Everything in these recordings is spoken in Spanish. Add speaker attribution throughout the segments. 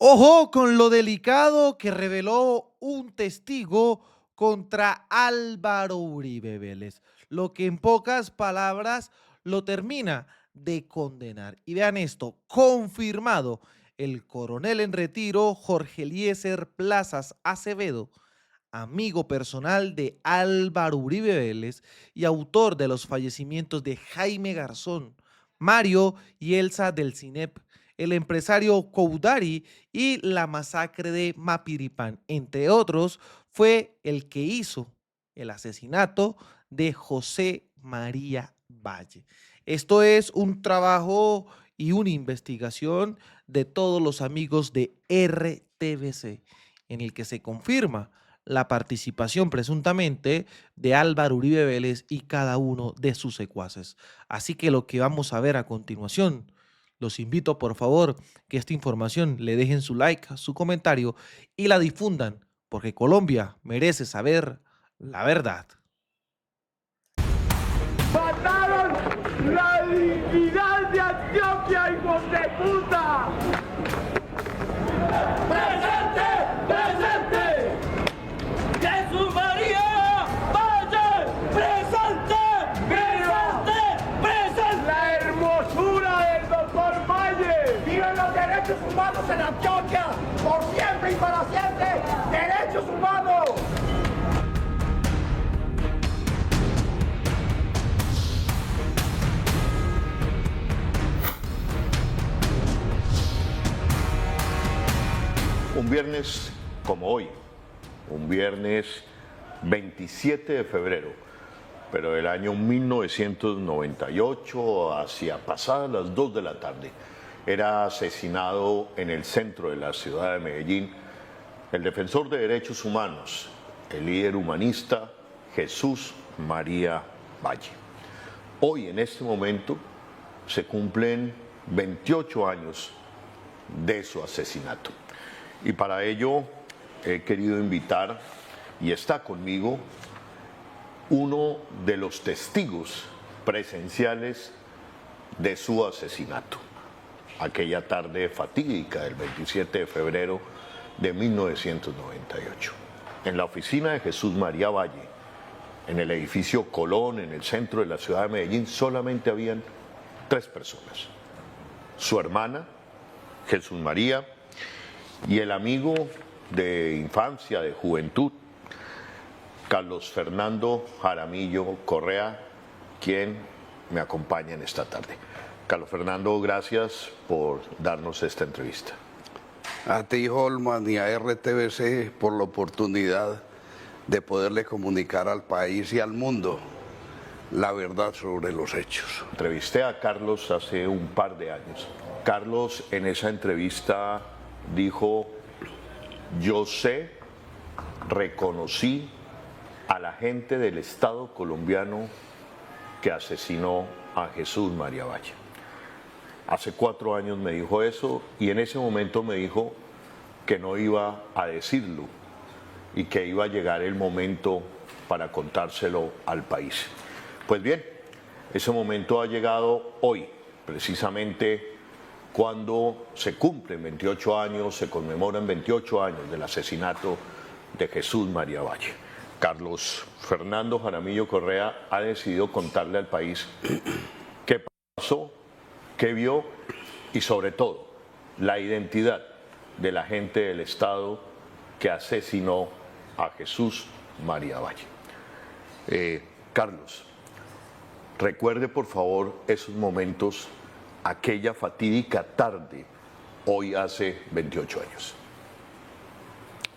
Speaker 1: Ojo con lo delicado que reveló un testigo contra Álvaro Uribe Vélez, lo que en pocas palabras lo termina de condenar. Y vean esto, confirmado, el coronel en retiro Jorge Eliezer Plazas Acevedo, amigo personal de Álvaro Uribe Vélez y autor de los fallecimientos de Jaime Garzón, Mario y Elsa del Cinep, el empresario Koudari y la masacre de Mapiripán, entre otros, fue el que hizo el asesinato de José María Valle. Esto es un trabajo y una investigación de todos los amigos de RTBC, en el que se confirma la participación presuntamente de Álvaro Uribe Vélez y cada uno de sus secuaces. Así que lo que vamos a ver a continuación, los invito por favor que esta información le dejen su like, su comentario y la difundan, porque Colombia merece saber la verdad.
Speaker 2: ¡Mataron la dignidad de Antioquia, hijos de puta! ¡Presente! ¡Presente! ¡Jesús María Valle! ¡Presente! ¡Presente! ¡Presente! ¡La hermosura del doctor Valle! ¡Viven los derechos humanos en Antioquia! ¡Por siempre y para siempre! ¡Derechos humanos!
Speaker 3: Un viernes como hoy, un viernes 27 de febrero, pero del año 1998, hacia pasadas las 2 de la tarde, era asesinado en el centro de la ciudad de Medellín el defensor de derechos humanos, el líder humanista Jesús María Valle. Hoy, en este momento, se cumplen 28 años de su asesinato. Y para ello he querido invitar, y está conmigo, uno de los testigos presenciales de su asesinato, aquella tarde fatídica del 27 de febrero de 1998. En la oficina de Jesús María Valle, en el edificio Colón, en el centro de la ciudad de Medellín, solamente habían 3 personas. Su hermana, Jesús María, y el amigo de infancia, de juventud, Carlos Fernando Jaramillo Correa, quien me acompaña en esta tarde. Carlos Fernando, gracias por darnos esta entrevista.
Speaker 4: A ti, Holman, y a RTBC por la oportunidad de poderle comunicar al país y al mundo la verdad sobre los hechos.
Speaker 3: Entrevisté a Carlos hace un par de años. Carlos en esa entrevista dijo: yo sé, reconocí a la gente del Estado colombiano que asesinó a Jesús María Valle. Hace 4 años me dijo eso, y en ese momento me dijo que no iba a decirlo y que iba a llegar el momento para contárselo al país. Pues bien, ese momento ha llegado hoy, precisamente cuando se cumplen 28 años, se conmemoran 28 años del asesinato de Jesús María Valle. Carlos Fernando Jaramillo Correa ha decidido contarle al país qué pasó, qué vio y sobre todo la identidad de la gente del Estado que asesinó a Jesús María Valle. Carlos, recuerde por favor esos momentos, aquella fatídica tarde, hoy hace 28 años.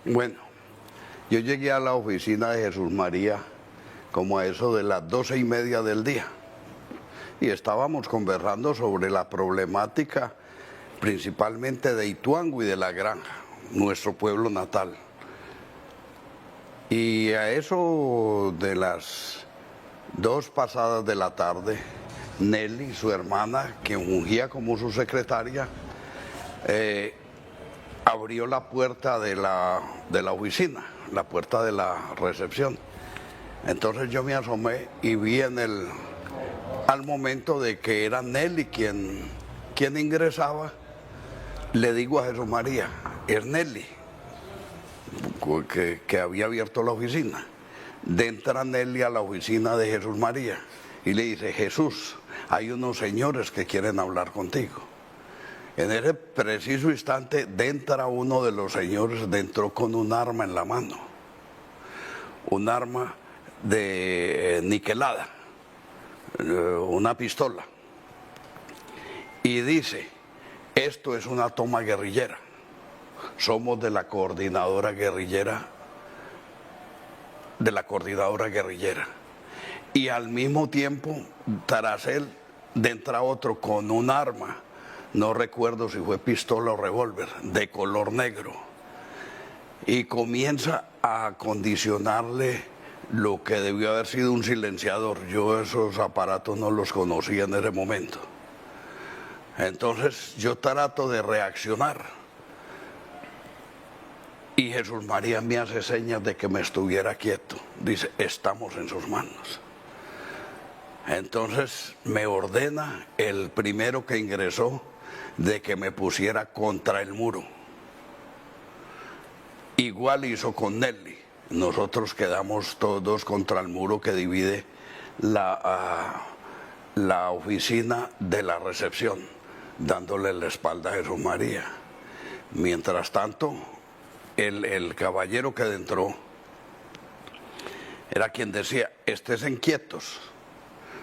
Speaker 4: Bueno, yo llegué a la oficina de Jesús María como a eso de las 12:30 del día y estábamos conversando sobre la problemática principalmente de Ituango y de La Granja, nuestro pueblo natal. Y a eso de las 2 pasadas de la tarde, Nelly, su hermana, que fungía como su secretaria, abrió la puerta de la oficina, la puerta de la recepción. Entonces yo me asomé y vi al momento de que era Nelly quien ingresaba, le digo a Jesús María, es Nelly, que había abierto la oficina. Entra Nelly a la oficina de Jesús María y le dice: Jesús, hay unos señores que quieren hablar contigo. En ese preciso instante entra uno de los señores, entró con un arma en la mano, un arma de niquelada, una pistola, y dice: esto es una toma guerrillera, somos de la coordinadora guerrillera, y al mismo tiempo tras él entra otro con un arma, no recuerdo si fue pistola o revólver, de color negro, y comienza a acondicionarle lo que debió haber sido un silenciador. Yo esos aparatos no los conocía en ese momento. Entonces yo trato de reaccionar y Jesús María me hace señas de que me estuviera quieto. Dice: estamos en sus manos. Entonces me ordena el primero que ingresó de que me pusiera contra el muro. Igual hizo con Nelly. Nosotros quedamos todos contra el muro que divide la oficina de la recepción, dándole la espalda a Jesús María. Mientras tanto, el caballero que entró era quien decía: estén quietos,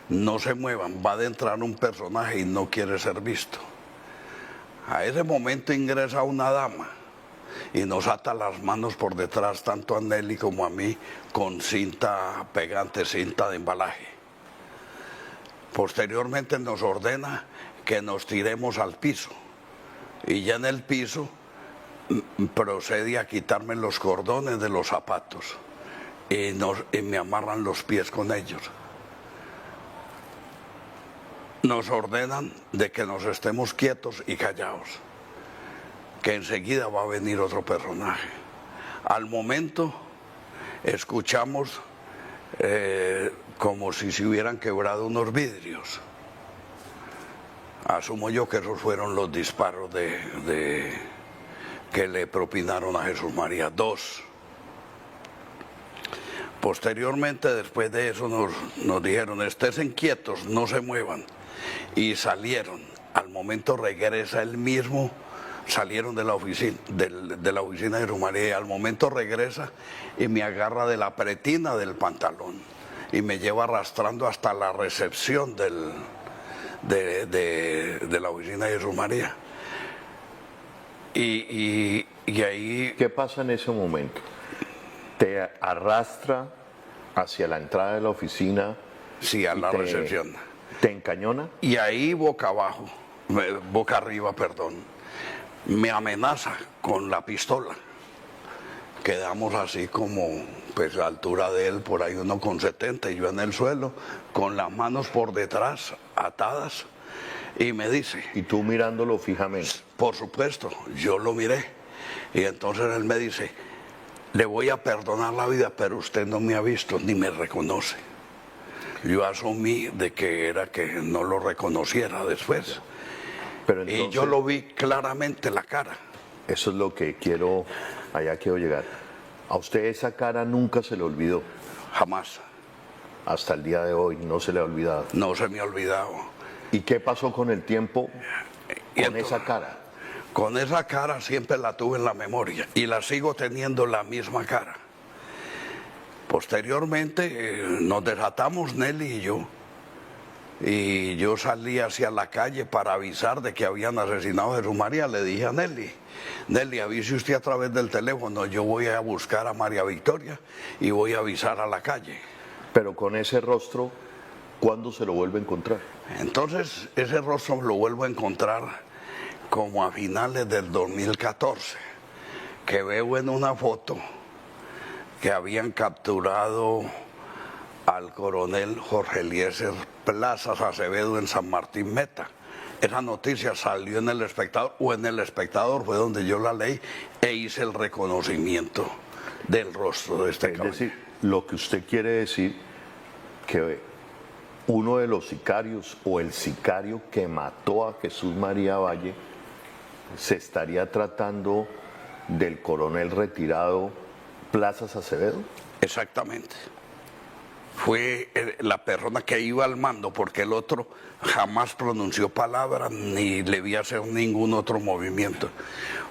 Speaker 4: no se muevan, va a entrar un personaje y no quiere ser visto. A ese momento ingresa una dama y nos ata las manos por detrás, tanto a Nelly como a mí, con cinta pegante, cinta de embalaje. Posteriormente nos ordena que nos tiremos al piso, y ya en el piso procede a quitarme los cordones de los zapatos y me amarran los pies con ellos. Nos ordenan de que nos estemos quietos y callados, que enseguida va a venir otro personaje. Al momento escuchamos como si se hubieran quebrado unos vidrios. Asumo yo que esos fueron los disparos que le propinaron a Jesús María. 2. Posteriormente, después de eso, nos dijeron: estén quietos, no se muevan. Y salieron. Al momento regresa él mismo. Salieron de la oficina de Jesús María, y al momento regresa y me agarra de la pretina del pantalón y me lleva arrastrando hasta la recepción de la oficina de Jesús María. Y ahí...
Speaker 3: ¿Qué pasa en ese momento? ¿Te arrastra hacia la entrada de la oficina?
Speaker 4: Sí, a la recepción.
Speaker 3: ¿Te encañona?
Speaker 4: Y ahí boca arriba, me amenaza con la pistola. Quedamos así como, pues, a la altura de él, por ahí 1,70, y yo en el suelo, con las manos por detrás, atadas, y me dice...
Speaker 3: ¿Y tú mirándolo fijamente?
Speaker 4: Por supuesto, yo lo miré, y entonces él me dice: le voy a perdonar la vida, pero usted no me ha visto ni me reconoce. Yo asumí de que era que no lo reconociera después.
Speaker 3: Pero entonces,
Speaker 4: y yo lo vi claramente la cara.
Speaker 3: Eso es lo que quiero llegar. ¿A usted esa cara nunca se le olvidó?
Speaker 4: Jamás.
Speaker 3: Hasta el día de hoy no se le ha olvidado.
Speaker 4: No se me ha olvidado.
Speaker 3: ¿Y qué pasó con el tiempo con esa cara?
Speaker 4: Con esa cara siempre la tuve en la memoria y la sigo teniendo, la misma cara. Posteriormente nos desatamos Nelly y yo salí hacia la calle para avisar de que habían asesinado a Jesús María. Le dije a Nelly: avise usted a través del teléfono, yo voy a buscar a María Victoria y voy a avisar a la calle.
Speaker 3: Pero con ese rostro, ¿cuándo se lo vuelve a encontrar?
Speaker 4: Entonces ese rostro lo vuelvo a encontrar como a finales del 2014, que veo en una foto que habían capturado al coronel Jorge Eliezer Plazas Acevedo en San Martín Meta. Esa noticia salió en El Espectador, o en El Espectador fue donde yo la leí e hice el reconocimiento del rostro de este caballero.
Speaker 3: Es decir, lo que usted quiere decir, que uno de los sicarios o el sicario que mató a Jesús María Valle se estaría tratando del coronel retirado Plazas Acevedo?
Speaker 4: Exactamente. Fue la persona que iba al mando, porque el otro jamás pronunció palabra ni le vi hacer ningún otro movimiento.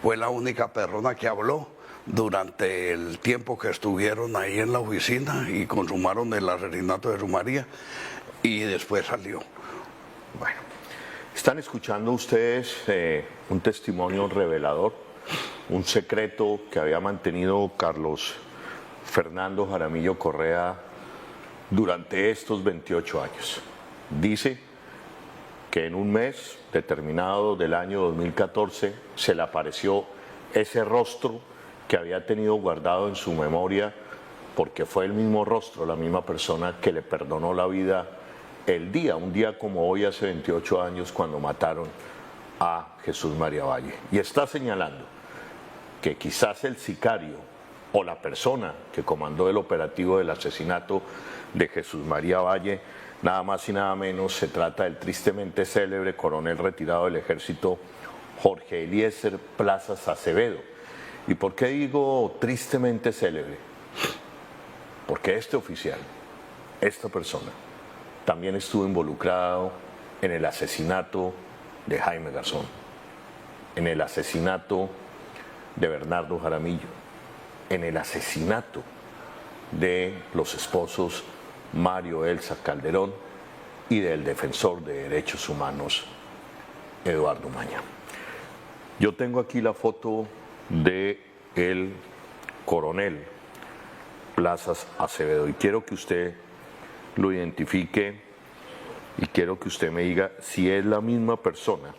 Speaker 4: Fue la única persona que habló durante el tiempo que estuvieron ahí en la oficina y consumaron el asesinato de Jesús María, y después salió.
Speaker 3: Bueno, están escuchando ustedes un testimonio revelador, un secreto que había mantenido Carlos Fernando Jaramillo Correa durante estos 28 años. Dice que en un mes determinado del año 2014 se le apareció ese rostro que había tenido guardado en su memoria, porque fue el mismo rostro, la misma persona que le perdonó la vida un día como hoy, hace 28 años, cuando mataron a Jesús María Valle. Y está señalando que quizás el sicario o la persona que comandó el operativo del asesinato de Jesús María Valle, nada más y nada menos, se trata del tristemente célebre coronel retirado del ejército Jorge Eliezer Plazas Acevedo. ¿Y por qué digo tristemente célebre? Porque este oficial, esta persona, también estuvo involucrado en el asesinato de Jaime Garzón, en el asesinato de Bernardo Jaramillo, en el asesinato de los esposos Mario Elsa Calderón y del defensor de derechos humanos Eduardo Maña. Yo tengo aquí la foto de el coronel Plazas Acevedo y quiero que usted lo identifique y quiero que usted me diga si es la misma persona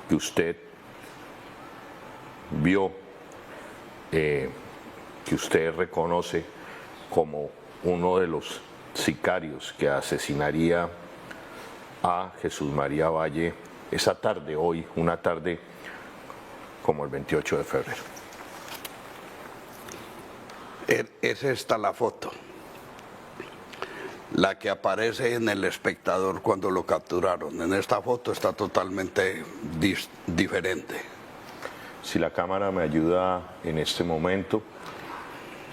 Speaker 3: que usted vio, que usted reconoce como uno de los sicarios que asesinaría a Jesús María Valle esa tarde, hoy, una tarde como el 28 de febrero.
Speaker 4: Es esta la foto, la que aparece en El Espectador cuando lo capturaron. En esta foto está totalmente diferente.
Speaker 3: Si la cámara me ayuda en este momento,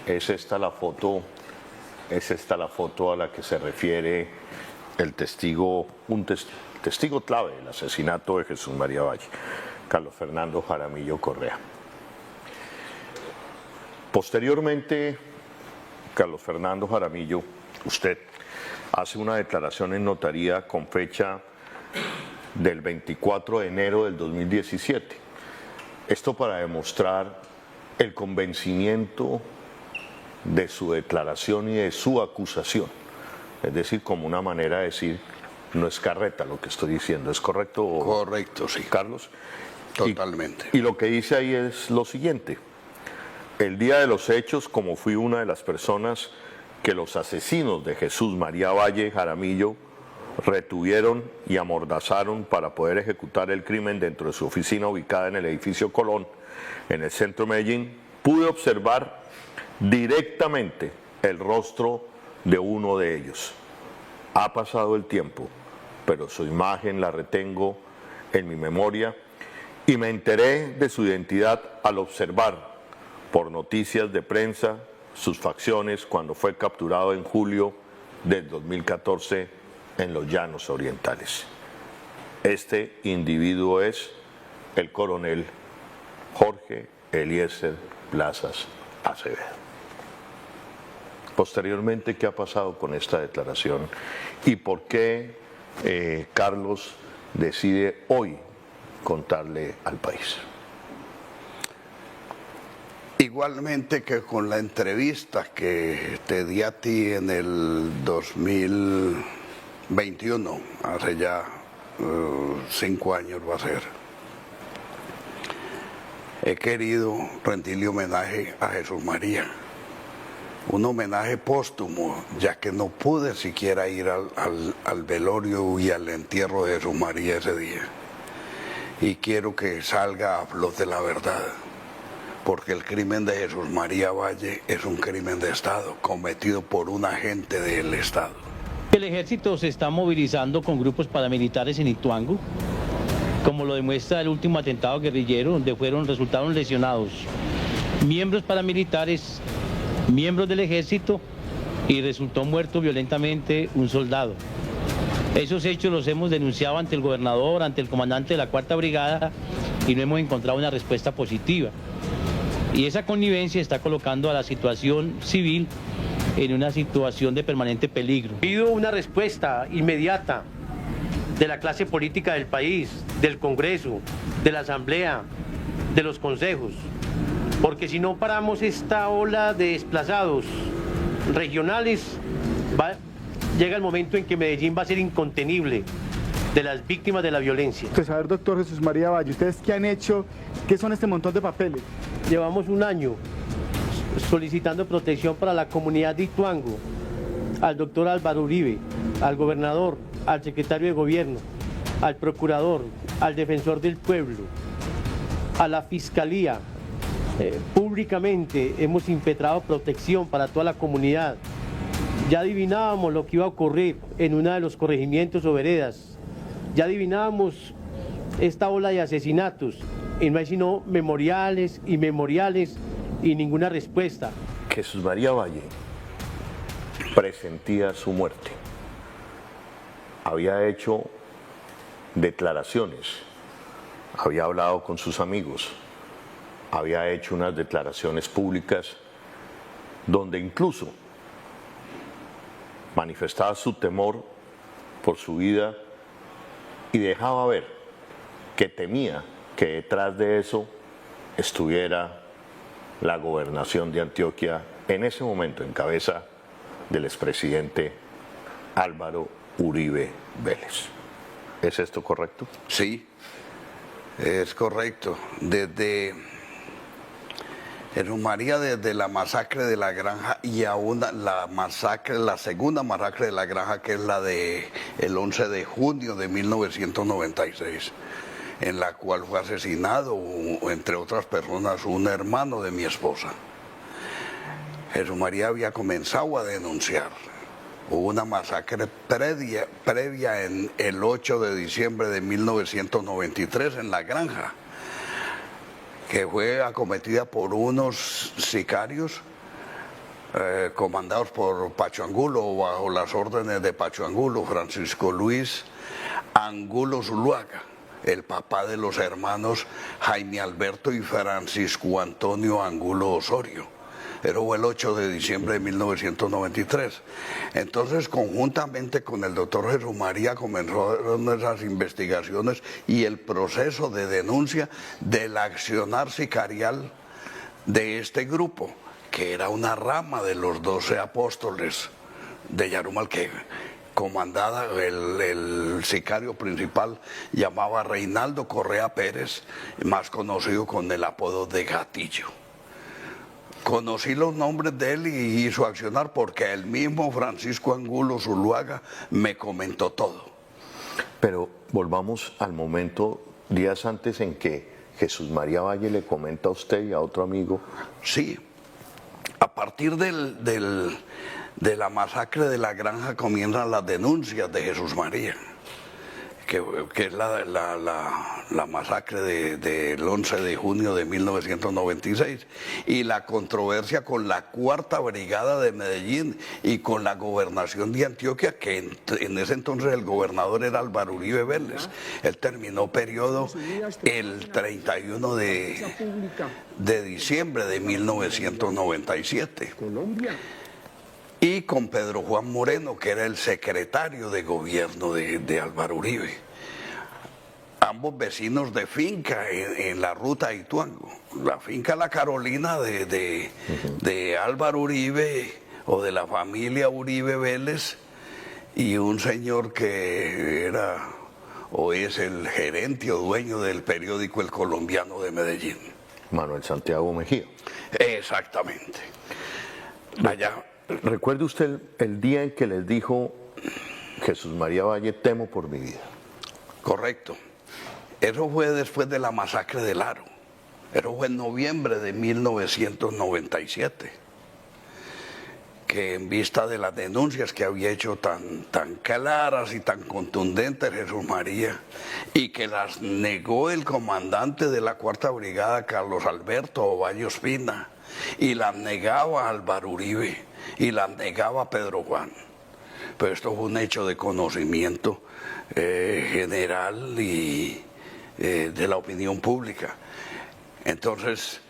Speaker 3: es esta la foto a la que se refiere el testigo, testigo clave del asesinato de Jesús María Valle, Carlos Fernando Jaramillo Correa. Posteriormente, Carlos Fernando Jaramillo, usted hace una declaración en notaría con fecha del 24 de enero del 2017. Esto para demostrar el convencimiento de su declaración y de su acusación. Es decir, como una manera de decir, no es carreta lo que estoy diciendo, ¿es correcto?
Speaker 4: Correcto, sí.
Speaker 3: Carlos.
Speaker 4: Totalmente.
Speaker 3: Y lo que dice ahí es lo siguiente: el día de los hechos, como fui una de las personas que los asesinos de Jesús María Valle Jaramillo retuvieron y amordazaron para poder ejecutar el crimen dentro de su oficina ubicada en el edificio Colón, en el centro de Medellín, pude observar directamente el rostro de uno de ellos. Ha pasado el tiempo, pero su imagen la retengo en mi memoria y me enteré de su identidad al observar por noticias de prensa sus facciones cuando fue capturado en julio del 2014 en los Llanos Orientales. Este individuo es el coronel Jorge Eliezer Plazas Acevedo. Posteriormente, ¿qué ha pasado con esta declaración? ¿Y por qué Carlos decide hoy contarle al país?
Speaker 4: Igualmente que con la entrevista que te di a ti en el 2021, hace ya 5 años va a ser, he querido rendirle homenaje a Jesús María. Un homenaje póstumo, ya que no pude siquiera ir al velorio y al entierro de Jesús María ese día. Y quiero que salga a flote la verdad, porque el crimen de Jesús María Valle es un crimen de Estado, cometido por un agente del Estado.
Speaker 5: El ejército se está movilizando con grupos paramilitares en Ituango, como lo demuestra el último atentado guerrillero, donde resultaron lesionados miembros paramilitares, miembros del ejército y resultó muerto violentamente un soldado. Esos hechos los hemos denunciado ante el gobernador, ante el comandante de la 4ª Brigada y no hemos encontrado una respuesta positiva. Y esa connivencia está colocando a la situación civil en una situación de permanente peligro.
Speaker 6: Pido una respuesta inmediata de la clase política del país, del Congreso, de la Asamblea, de los consejos, porque si no paramos esta ola de desplazados regionales, llega el momento en que Medellín va a ser incontenible de las víctimas de la violencia.
Speaker 7: Pues a ver, doctor Jesús María Valle, ¿ustedes qué han hecho? ¿Qué son este montón de papeles?
Speaker 6: Llevamos un año solicitando protección para la comunidad de Ituango, al doctor Álvaro Uribe, al gobernador, al secretario de gobierno, al procurador, al defensor del pueblo, a la fiscalía. Públicamente hemos impetrado protección para toda la comunidad. Ya adivinábamos lo que iba a ocurrir en uno de los corregimientos o veredas. Ya adivinábamos esta ola de asesinatos y no hay sino memoriales y memoriales y ninguna respuesta.
Speaker 3: Jesús María Valle presentía su muerte. Había hecho declaraciones, había hablado con sus amigos, había hecho unas declaraciones públicas donde incluso manifestaba su temor por su vida y dejaba ver que temía que detrás de eso estuviera la gobernación de Antioquia en ese momento en cabeza del expresidente Álvaro Uribe Vélez. ¿Es esto correcto?
Speaker 4: Sí, es correcto. Desde Jesús María, desde la masacre de la Granja y aún la segunda masacre de la Granja, que es la del 11 de junio de 1996, en la cual fue asesinado, entre otras personas, un hermano de mi esposa. Jesús María había comenzado a denunciar. Hubo una masacre previa en el 8 de diciembre de 1993 en La Granja, que fue acometida por unos sicarios comandados por Pacho Angulo, bajo las órdenes de Pacho Angulo, Francisco Luis Angulo Zuluaga, el papá de los hermanos Jaime Alberto y Francisco Antonio Angulo Osorio. Pero fue el 8 de diciembre de 1993. Entonces, conjuntamente con el doctor Jesús María, comenzaron esas investigaciones y el proceso de denuncia del accionar sicarial de este grupo, que era una rama de los 12 apóstoles de Yarumal, que comandada, el sicario principal llamaba Reinaldo Correa Pérez, más conocido con el apodo de Gatillo. Conocí los nombres de él y su accionar porque el mismo Francisco Angulo Zuluaga me comentó todo.
Speaker 3: Pero volvamos al momento, días antes en que Jesús María Valle le comenta a usted y a otro amigo.
Speaker 4: Sí, a partir de la masacre de la Granja comienzan las denuncias de Jesús María, que es la masacre del 11 de junio de 1996, y la controversia con la 4ª Brigada de Medellín y con la gobernación de Antioquia, que en ese entonces el gobernador era Álvaro Uribe Vélez. Él terminó periodo el 31 de diciembre de 1997. Y con Pedro Juan Moreno, que era el secretario de gobierno de Álvaro Uribe. Ambos vecinos de finca en la ruta a Ituango. La finca La Carolina de Álvaro Uribe, o de la familia Uribe Vélez, y un señor que era o es el gerente o dueño del periódico El Colombiano de Medellín.
Speaker 3: Manuel Santiago Mejía.
Speaker 4: Exactamente. Allá.
Speaker 3: ¿Recuerde usted el día en que les dijo Jesús María Valle, temo por mi vida?
Speaker 4: Correcto. Eso fue después de la masacre del Aro. Eso fue en noviembre de 1997. que en vista de las denuncias que había hecho tan claras y tan contundentes Jesús María, y que las negó el comandante de la Cuarta Brigada, Carlos Alberto Ovalle Ospina, y las negaba Álvaro Uribe, y las negaba Pedro Juan. Pero esto fue un hecho de conocimiento general y de la opinión pública. Entonces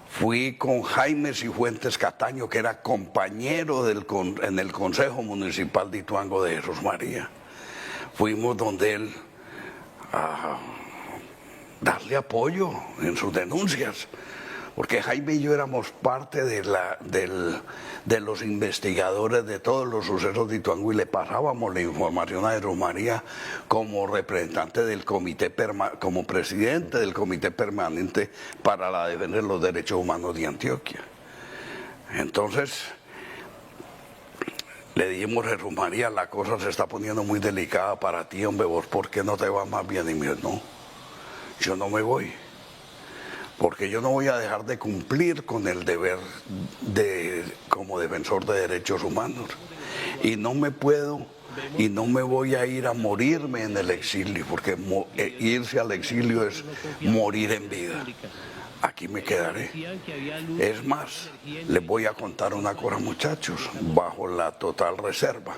Speaker 4: fui con Jaime Cifuentes Cataño, que era compañero en el Consejo Municipal de Ituango de Jesús María. Fuimos donde él a darle apoyo en sus denuncias, porque Jaime y yo éramos parte de los investigadores de todos los sucesos de Ituango y le pasábamos la información a Jesús María como representante del comité, como presidente del Comité Permanente para la Defensa de los Derechos Humanos de Antioquia. Entonces le dijimos a Jesús María, la cosa se está poniendo muy delicada para ti, hombre, vos, ¿por qué no te vas más bien? Y me dijo, no, yo no me voy, porque yo no voy a dejar de cumplir con el deber como defensor de derechos humanos. Y no me voy a ir a morirme en el exilio, porque irse al exilio es morir en vida. Aquí me quedaré. Es más, les voy a contar una cosa, muchachos, bajo la total reserva,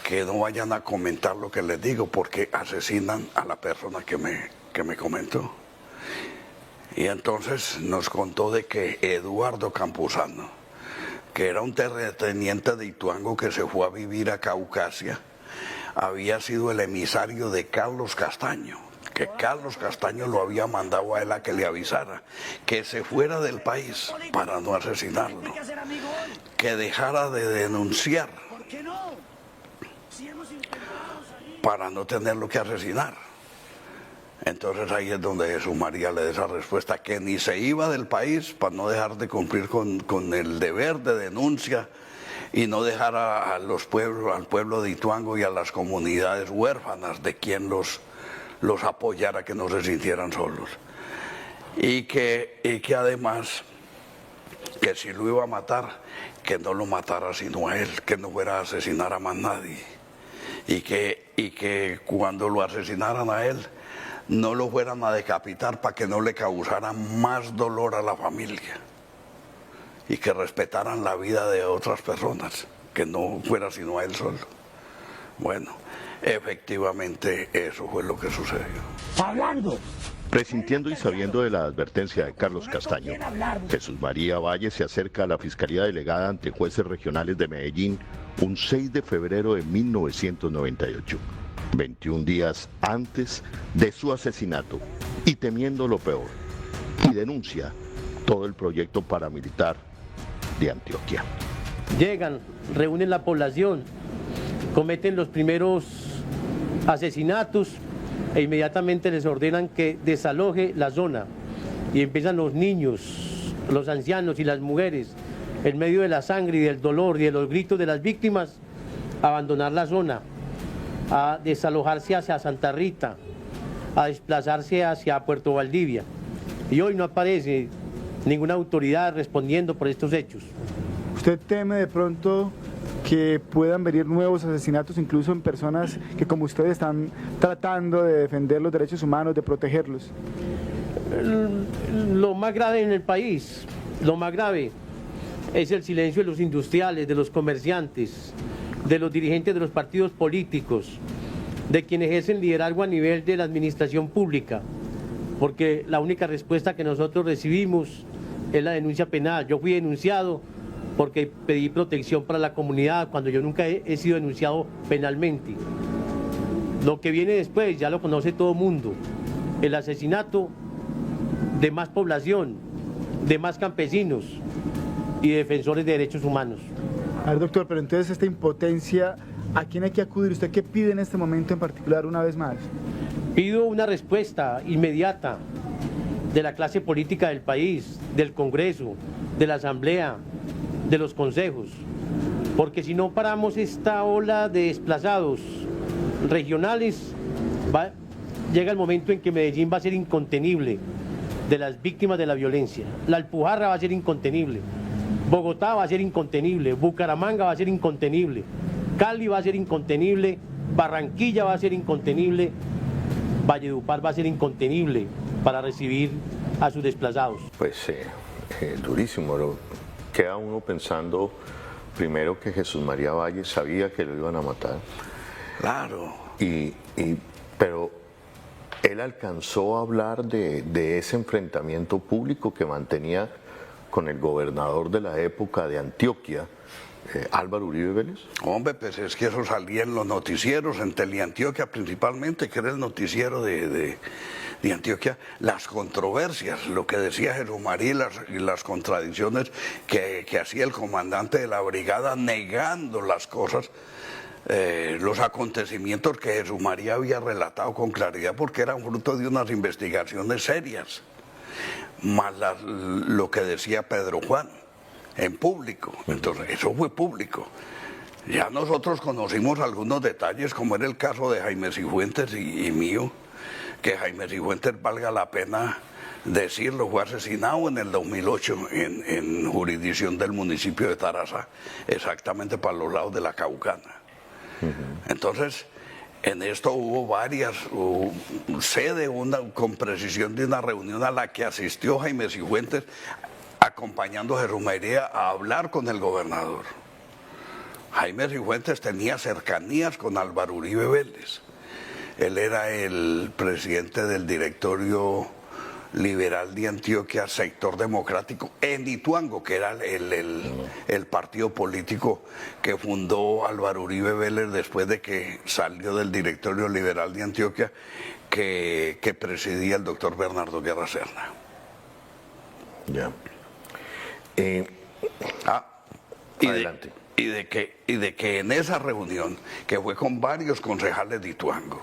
Speaker 4: que no vayan a comentar lo que les digo, porque asesinan a la persona que me comentó. Y entonces nos contó de que Eduardo Campuzano, que era un terrateniente de Ituango que se fue a vivir a Caucasia, había sido el emisario de Carlos Castaño, que Carlos Castaño lo había mandado a él a que le avisara que se fuera del país para no asesinarlo, que dejara de denunciar para no tenerlo que asesinar. Entonces ahí es donde Jesús María le da esa respuesta, que ni se iba del país para no dejar de cumplir con el deber de denuncia y no dejar al pueblo de Ituango y a las comunidades huérfanas de quien los apoyara, que no se sintieran solos. Y que además, que si lo iba a matar, que no lo matara sino a él, que no fuera a asesinar a más nadie. Y que cuando lo asesinaran a él, no lo fueran a decapitar para que no le causaran más dolor a la familia, y que respetaran la vida de otras personas, que no fuera sino a él solo. Bueno, efectivamente eso fue lo que sucedió.
Speaker 2: Hablando.
Speaker 3: Presintiendo y sabiendo de la advertencia de Carlos Castaño, Jesús María Valle se acerca a la Fiscalía Delegada ante jueces regionales de Medellín un 6 de febrero de 1998. 21 días antes de su asesinato, y temiendo lo peor, y denuncia todo el proyecto paramilitar de Antioquia.
Speaker 6: Llegan, reúnen la población, cometen los primeros asesinatos e inmediatamente les ordenan que desaloje la zona, y empiezan los niños, los ancianos y las mujeres, en medio de la sangre y del dolor y de los gritos de las víctimas, a abandonar la zona, a desalojarse hacia Santa Rita, a desplazarse hacia Puerto Valdivia. Y hoy no aparece ninguna autoridad respondiendo por estos hechos.
Speaker 7: ¿Usted teme de pronto que puedan venir nuevos asesinatos, incluso en personas que como ustedes están tratando de defender los derechos humanos, de protegerlos?
Speaker 6: Lo más grave en el país, lo más grave es el silencio de los industriales, de los comerciantes, de los dirigentes de los partidos políticos, de quienes ejercen liderazgo a nivel de la administración pública, porque la única respuesta que nosotros recibimos es la denuncia penal. Yo fui denunciado porque pedí protección para la comunidad, cuando yo nunca he sido denunciado penalmente. Lo que viene después ya lo conoce todo el mundo: el asesinato de más población, de más campesinos y defensores de derechos humanos.
Speaker 7: A ver, doctor, pero entonces esta impotencia, ¿a quién hay que acudir? ¿Usted qué pide en este momento en particular, una vez más?
Speaker 6: Pido una respuesta inmediata de la clase política del país, del Congreso, de la Asamblea, de los consejos, porque si no paramos esta ola de desplazados regionales, llega el momento en que Medellín va a ser incontenible de las víctimas de la violencia. La Alpujarra va a ser incontenible. Bogotá va a ser incontenible, Bucaramanga va a ser incontenible, Cali va a ser incontenible, Barranquilla va a ser incontenible, Valledupar va a ser incontenible para recibir a sus desplazados.
Speaker 3: Pues durísimo. Queda uno pensando primero que Jesús María Valle sabía que lo iban a matar.
Speaker 4: Claro.
Speaker 3: Pero él alcanzó a hablar de ese enfrentamiento público que mantenía con el gobernador de la época de Antioquia, Álvaro Uribe Vélez.
Speaker 4: Hombre, pues es que eso salía en los noticieros, en Teleantioquia principalmente, que era el noticiero de Antioquia, las controversias, lo que decía Jesús María y las contradicciones que hacía el comandante de la brigada negando las cosas, los acontecimientos que Jesús María había relatado con claridad porque eran fruto de unas investigaciones serias, más lo que decía Pedro Juan en público. Entonces eso fue público. Ya nosotros conocimos algunos detalles, como era el caso de Jaime Cifuentes y mío, que Jaime Cifuentes, valga la pena decirlo, fue asesinado en el 2008 en jurisdicción del municipio de Taraza, exactamente para los lados de la Caucana. Entonces, en esto hubo sé con precisión de una reunión a la que asistió Jaime Cifuentes, acompañando a Jesús María a hablar con el gobernador. Jaime Cifuentes tenía cercanías con Álvaro Uribe Vélez. Él era el presidente del directorio liberal de Antioquia, sector democrático, en Ituango, que era el partido político que fundó Álvaro Uribe Vélez después de que salió del directorio liberal de Antioquia, que presidía el doctor Bernardo Guerra Serna.
Speaker 3: Ya. Adelante.
Speaker 4: Y de que en esa reunión, que fue con varios concejales de Ituango,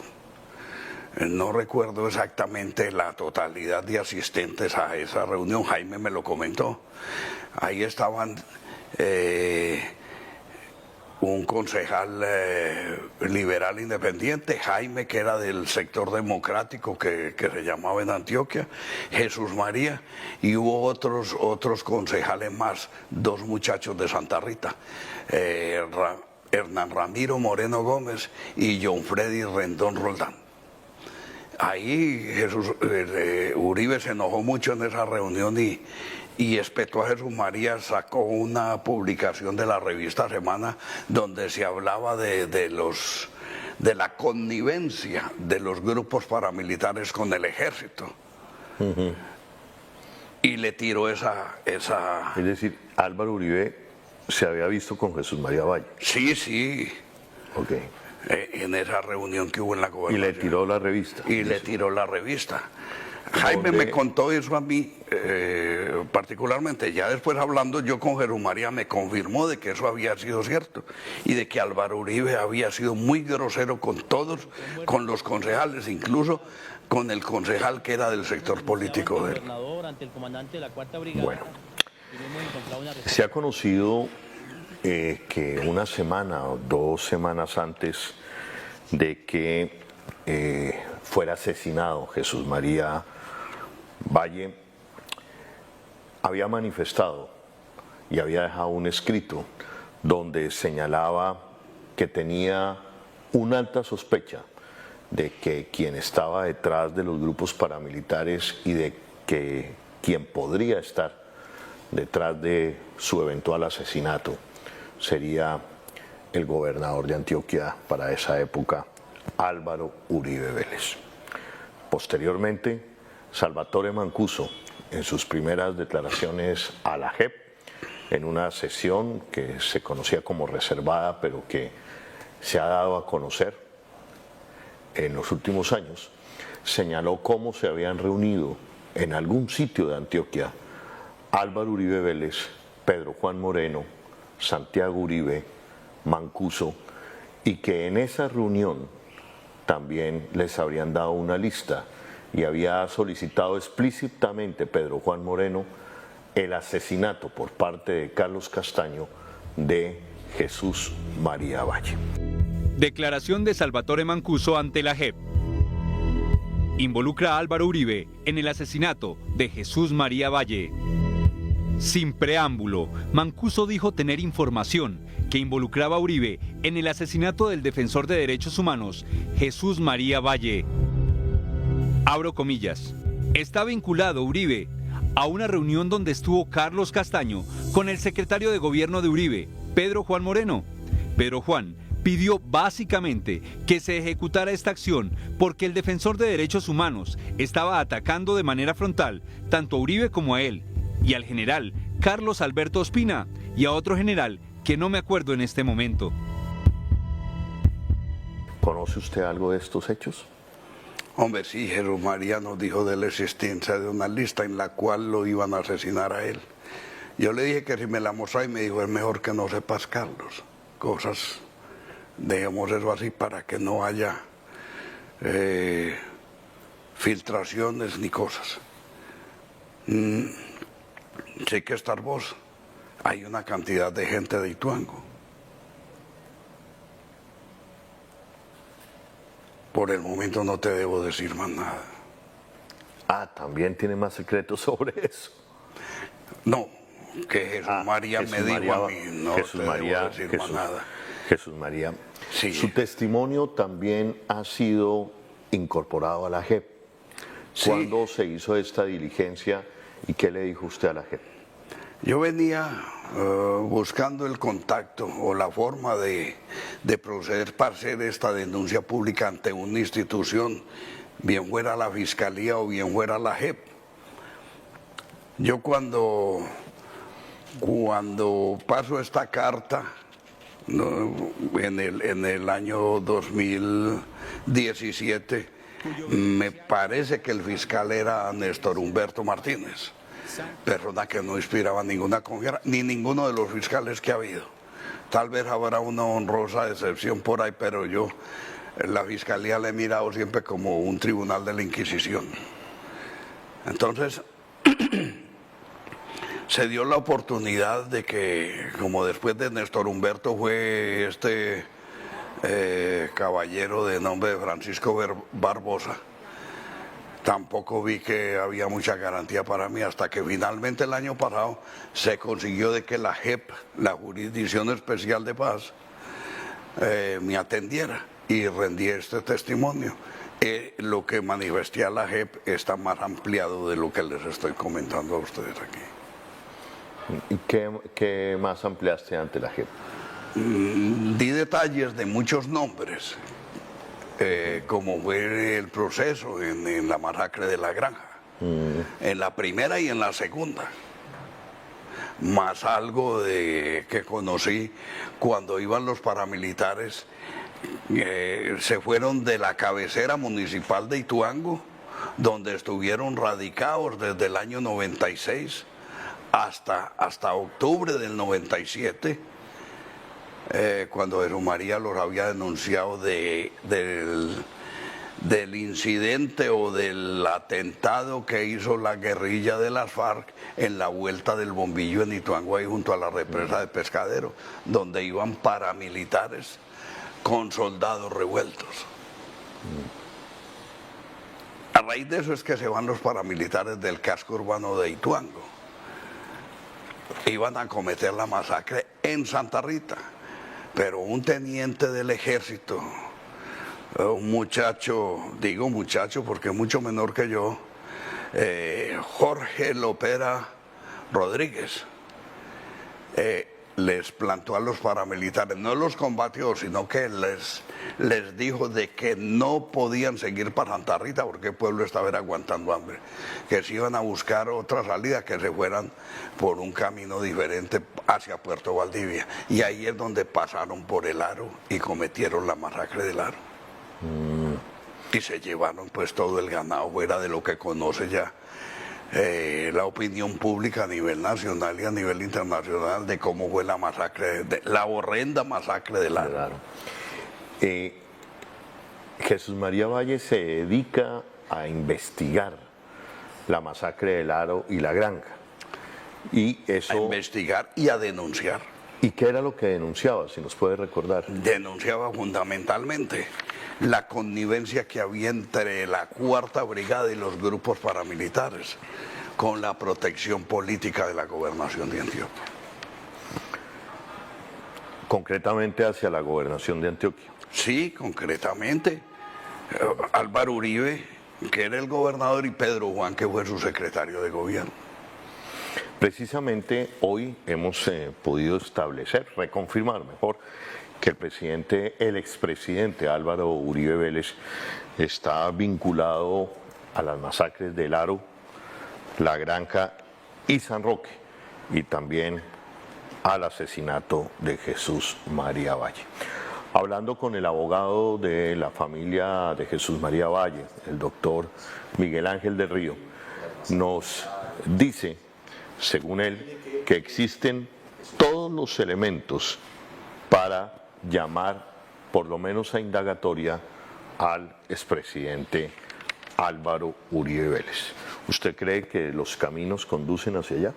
Speaker 4: no recuerdo exactamente la totalidad de asistentes a esa reunión, Jaime me lo comentó. Ahí estaban un concejal liberal independiente, Jaime, que era del sector democrático que se llamaba en Antioquia, Jesús María, y hubo otros concejales más, dos muchachos de Santa Rita, Hernán Ramiro Gómez y John Freddy Rendón Roldán. Ahí Uribe se enojó mucho en esa reunión y espetó a Jesús María, sacó una publicación de la revista Semana donde se hablaba de la connivencia de los grupos paramilitares con el ejército. Y le tiró esa...
Speaker 3: Es decir, Álvaro Uribe se había visto con Jesús María Valle.
Speaker 4: Sí.
Speaker 3: Ok.
Speaker 4: En esa reunión que hubo en la gobernación.
Speaker 3: Y le tiró la revista.
Speaker 4: Le tiró la revista. Jaime me contó eso a mí particularmente. Ya después hablando yo con Jesús María me confirmó de que eso había sido cierto y de que Álvaro Uribe había sido muy grosero con todos, con los concejales, incluso con el concejal que era del sector político de él.
Speaker 3: Bueno, se ha conocido que una semana o 2 semanas antes de que fuera asesinado Jesús María Valle, había manifestado y había dejado un escrito donde señalaba que tenía una alta sospecha de que quien estaba detrás de los grupos paramilitares y de que quien podría estar detrás de su eventual asesinato sería el gobernador de Antioquia para esa época, Álvaro Uribe Vélez. Posteriormente, Salvatore Mancuso, en sus primeras declaraciones a la JEP, en una sesión que se conocía como reservada, pero que se ha dado a conocer en los últimos años, señaló cómo se habían reunido en algún sitio de Antioquia Álvaro Uribe Vélez, Pedro Juan Moreno, Santiago Uribe, Mancuso, y que en esa reunión también les habrían dado una lista y había solicitado explícitamente Pedro Juan Moreno el asesinato por parte de Carlos Castaño de Jesús María Valle.
Speaker 8: Declaración de Salvatore Mancuso ante la JEP. Involucra a Álvaro Uribe en el asesinato de Jesús María Valle. Sin preámbulo, Mancuso dijo tener información que involucraba a Uribe en el asesinato del defensor de derechos humanos, Jesús María Valle. Abro comillas. Está vinculado Uribe a una reunión donde estuvo Carlos Castaño con el secretario de gobierno de Uribe, Pedro Juan Moreno. Pedro Juan pidió básicamente que se ejecutara esta acción porque el defensor de derechos humanos estaba atacando de manera frontal tanto a Uribe como a él, y al general Carlos Alberto Ospina y a otro general que no me acuerdo en este momento.
Speaker 3: ¿Conoce usted algo de estos hechos?
Speaker 4: Hombre, sí, Jesús María nos dijo de la existencia de una lista en la cual lo iban a asesinar a él. Yo le dije que si me la mostraba y me dijo, es mejor que no sepas, Carlos. Cosas, dejemos eso así para que no haya filtraciones ni cosas. Sé que estar vos, hay una cantidad de gente de Ituango. Por el momento no te debo decir más nada.
Speaker 3: Ah, ¿también tiene más secretos sobre eso?
Speaker 4: No, que Jesús María me dijo a mí, no te debo decir más nada.
Speaker 3: Jesús María,
Speaker 4: sí.
Speaker 3: Su testimonio también ha sido incorporado a la JEP.
Speaker 4: Sí.
Speaker 3: ¿Cuándo se hizo esta diligencia y qué le dijo usted a la JEP?
Speaker 4: Yo venía buscando el contacto o la forma de proceder para hacer esta denuncia pública ante una institución, bien fuera la Fiscalía o bien fuera la JEP. Yo cuando paso esta carta, ¿no?, en el año 2017, me parece que el fiscal era Néstor Humberto Martínez, persona que no inspiraba ninguna confianza, ni ninguno de los fiscales que ha habido. Tal vez habrá una honrosa excepción por ahí, pero yo la Fiscalía la he mirado siempre como un tribunal de la Inquisición. Entonces, se dio la oportunidad de que, como después de Néstor Humberto fue este caballero de nombre de Francisco Barbosa, tampoco vi que había mucha garantía para mí, hasta que finalmente el año pasado se consiguió de que la JEP, la Jurisdicción Especial de Paz, me atendiera y rendí este testimonio. Lo que manifesté a la JEP está más ampliado de lo que les estoy comentando a ustedes aquí.
Speaker 3: ¿Y qué más ampliaste ante la JEP?
Speaker 4: Di detalles de muchos nombres, como fue el proceso en la masacre de La Granja, en la primera y en la segunda, más algo que conocí cuando iban los paramilitares, se fueron de la cabecera municipal de Ituango, donde estuvieron radicados desde el año 96 hasta octubre del 97, cuando Jesús María los había denunciado del incidente o del atentado que hizo la guerrilla de las FARC en la vuelta del Bombillo en Ituango, ahí junto a la represa de Pescadero, donde iban paramilitares con soldados revueltos. A raíz de eso es que se van los paramilitares del casco urbano de Ituango. Iban a cometer la masacre en Santa Rita, pero un teniente del ejército, un muchacho, digo muchacho porque es mucho menor que yo, Jorge Lopera Rodríguez, les plantó a los paramilitares, no los combatió, sino que les dijo de que no podían seguir para Santa Rita porque el pueblo estaba aguantando hambre, que se iban a buscar otra salida, que se fueran por un camino diferente hacia Puerto Valdivia. Y ahí es donde pasaron por el Aro y cometieron la masacre del Aro. Y se llevaron pues todo el ganado, fuera de lo que conoce ya la opinión pública a nivel nacional y a nivel internacional de cómo fue la masacre, la horrenda masacre del Aro.
Speaker 3: Jesús María Valle se dedica a investigar la masacre del Aro y La Granja. Y eso...
Speaker 4: A investigar y a denunciar.
Speaker 3: ¿Y qué era lo que denunciaba, si nos puede recordar?
Speaker 4: Denunciaba fundamentalmente la connivencia que había entre la Cuarta Brigada y los grupos paramilitares. con la protección política de la gobernación de Antioquia.
Speaker 3: Concretamente hacia la gobernación de Antioquia.
Speaker 4: Sí, concretamente. Álvaro Uribe, que era el gobernador, y Pedro Juan, que fue su secretario de gobierno.
Speaker 3: Precisamente hoy hemos podido establecer, reconfirmar mejor, que el expresidente Álvaro Uribe Vélez está vinculado a las masacres del Aro, La Granja y San Roque, y también al asesinato de Jesús María Valle. Hablando con el abogado de la familia de Jesús María Valle, el doctor Miguel Ángel del Río, nos dice, según él, que existen todos los elementos para llamar por lo menos a indagatoria al expresidente Álvaro Uribe Vélez. ¿Usted cree que los caminos conducen hacia allá?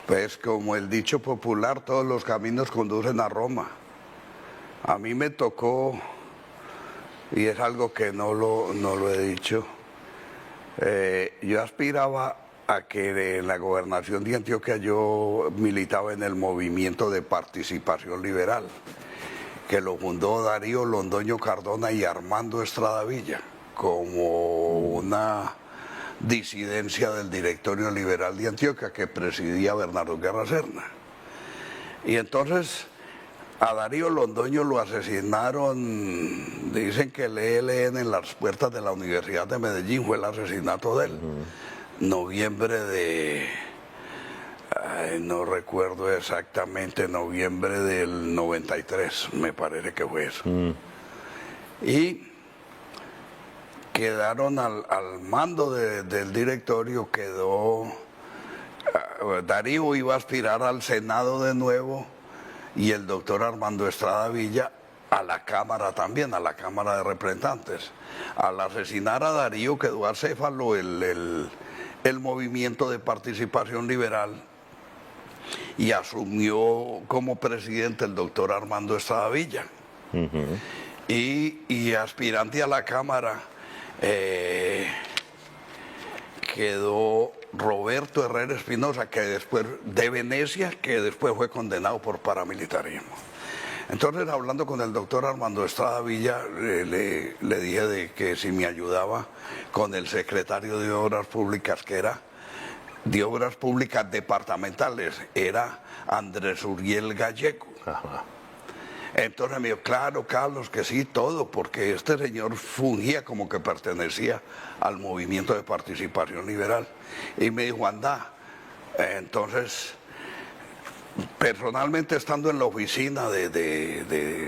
Speaker 4: Pues como el dicho popular, todos los caminos conducen a Roma. A mí me tocó, y es algo que no lo he dicho, yo aspiraba a que en la gobernación de Antioquia yo militaba en el movimiento de participación liberal, que lo fundó Darío Londoño Cardona y Armando Estrada Villa, como una disidencia del directorio liberal de Antioquia que presidía Bernardo Guerra Serna. Y entonces a Darío Londoño lo asesinaron, dicen que el ELN en las puertas de la Universidad de Medellín, fue el asesinato de él. Noviembre de, no recuerdo exactamente, noviembre del 93, me parece que fue eso. Y quedaron al mando del directorio, quedó, Darío iba a aspirar al Senado de nuevo, y el doctor Armando Estrada Villa a la Cámara también, a la Cámara de Representantes. Al asesinar a Darío quedó acéfalo el movimiento de participación liberal, y asumió como presidente el doctor Armando Estrada Villa. Y aspirante a la Cámara quedó Roberto Herrera Espinosa, que después de Venecia, que después fue condenado por paramilitarismo. Entonces, hablando con el doctor Armando Estrada Villa, le dije de que si me ayudaba con el secretario de Obras Públicas, que era de Obras Públicas Departamentales, era Andrés Uriel Gallego. Entonces me dijo, claro, Carlos, que sí, todo, porque este señor fungía como que pertenecía al movimiento de participación liberal. Y me dijo, anda. Entonces, personalmente estando en la oficina del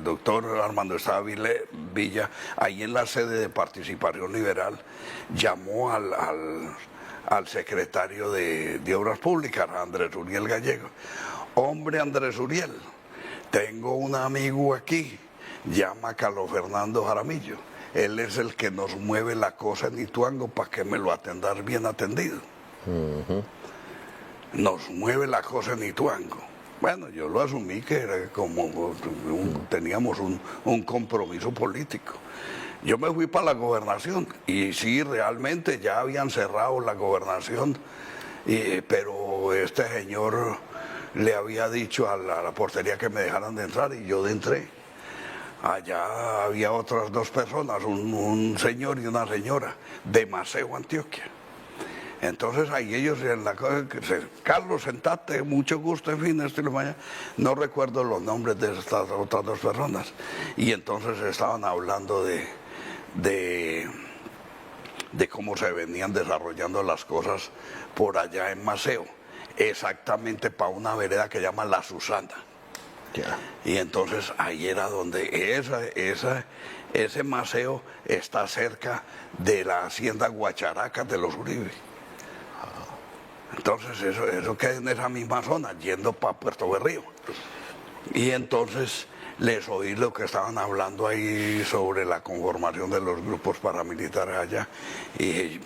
Speaker 4: doctor Armando Estrada Villa, ahí en la sede de participación liberal, llamó al secretario de Obras Públicas, Andrés Uriel Gallego. Hombre, Andrés Uriel, tengo un amigo aquí, llama Carlos Fernando Jaramillo. Él es el que nos mueve la cosa en Ituango para que me lo atendas bien atendido. Nos mueve la cosa en Ituango. Bueno, yo lo asumí que era como teníamos un compromiso político. Yo me fui para la gobernación y sí, realmente ya habían cerrado la gobernación, pero este señor le había dicho a la portería que me dejaran de entrar, y yo entré. Allá había otras dos personas, un señor y una señora, de Maceo, Antioquia. Entonces ahí ellos en la cosa, Carlos, sentate, mucho gusto, en fin, esto y lo mañana. No recuerdo los nombres de estas otras dos personas. Y entonces estaban hablando de cómo se venían desarrollando las cosas por allá en Maceo, exactamente para una vereda que llama La Susana. Y entonces ahí era donde ese Maceo está cerca de la hacienda Guacharaca de los Uribe. Entonces eso queda en esa misma zona, yendo para Puerto Berrío. Y entonces les oí lo que estaban hablando ahí sobre la conformación de los grupos paramilitares allá, y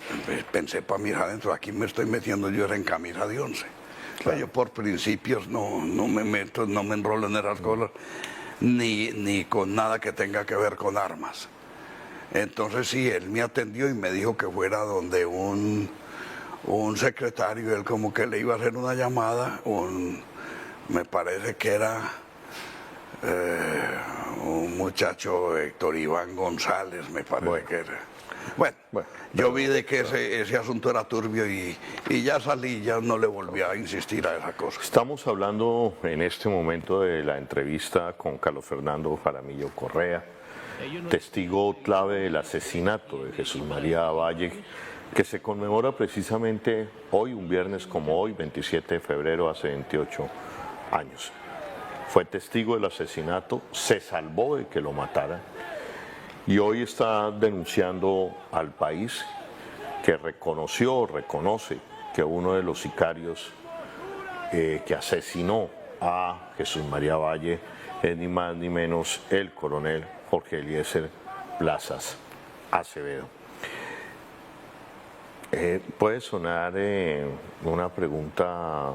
Speaker 4: pensé para mirar adentro, aquí me estoy metiendo yo en camisa de once. Claro. Yo por principios no me meto, no me enrolo en esas cosas, ni con nada que tenga que ver con armas. Entonces sí, él me atendió y me dijo que fuera donde un secretario, él como que le iba a hacer una llamada, me parece que era un muchacho, Héctor Iván González, me parece que era. Bueno, yo vi de que ese asunto era turbio y ya salí, ya no le volví a insistir a esa cosa.
Speaker 3: Estamos hablando en este momento de la entrevista con Carlos Fernando Jaramillo Correa, testigo clave del asesinato de Jesús María Valle, que se conmemora precisamente hoy, un viernes como hoy, 27 de febrero, hace 28 años. Fue testigo del asesinato, se salvó de que lo mataran y hoy está denunciando al país que reconoce que uno de los sicarios que asesinó a Jesús María Valle es ni más ni menos el coronel Jorge Eliezer Plazas Acevedo. Puede sonar una pregunta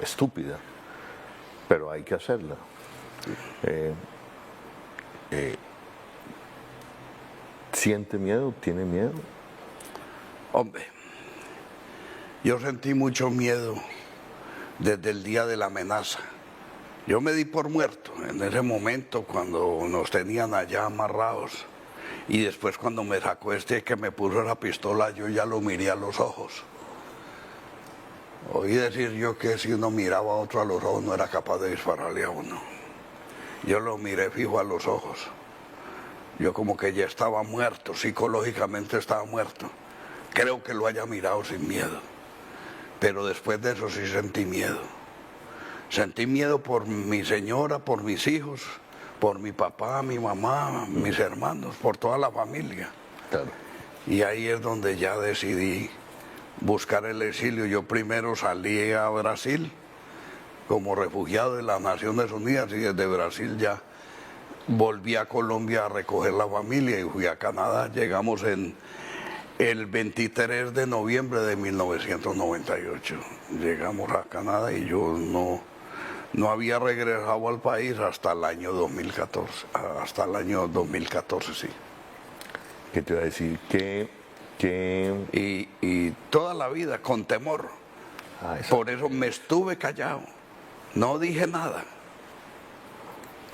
Speaker 3: estúpida, pero hay que hacerla. ¿Siente miedo? ¿Tiene miedo?
Speaker 4: Hombre, yo sentí mucho miedo desde el día de la amenaza. Yo me di por muerto en ese momento cuando nos tenían allá amarrados. Y después cuando me sacó que me puso la pistola, yo ya lo miré a los ojos. Oí decir yo que si uno miraba a otro a los ojos no era capaz de dispararle a uno. Yo lo miré fijo a los ojos. Yo como que ya estaba muerto, psicológicamente estaba muerto. Creo que lo haya mirado sin miedo. Pero después de eso sí sentí miedo. Sentí miedo por mi señora, por mis hijos, por mi papá, mi mamá, mis hermanos, por toda la familia.
Speaker 3: Claro.
Speaker 4: Y ahí es donde ya decidí buscar el exilio. Yo primero salí a Brasil como refugiado de las Naciones Unidas y desde Brasil ya volví a Colombia a recoger la familia y fui a Canadá. Llegamos en el 23 de noviembre de 1998. Llegamos a Canadá y yo no había regresado al país hasta el año 2014. Hasta el año 2014, sí.
Speaker 3: ¿Qué te iba a decir?
Speaker 4: Y toda la vida con temor. Por eso me estuve callado. No dije nada.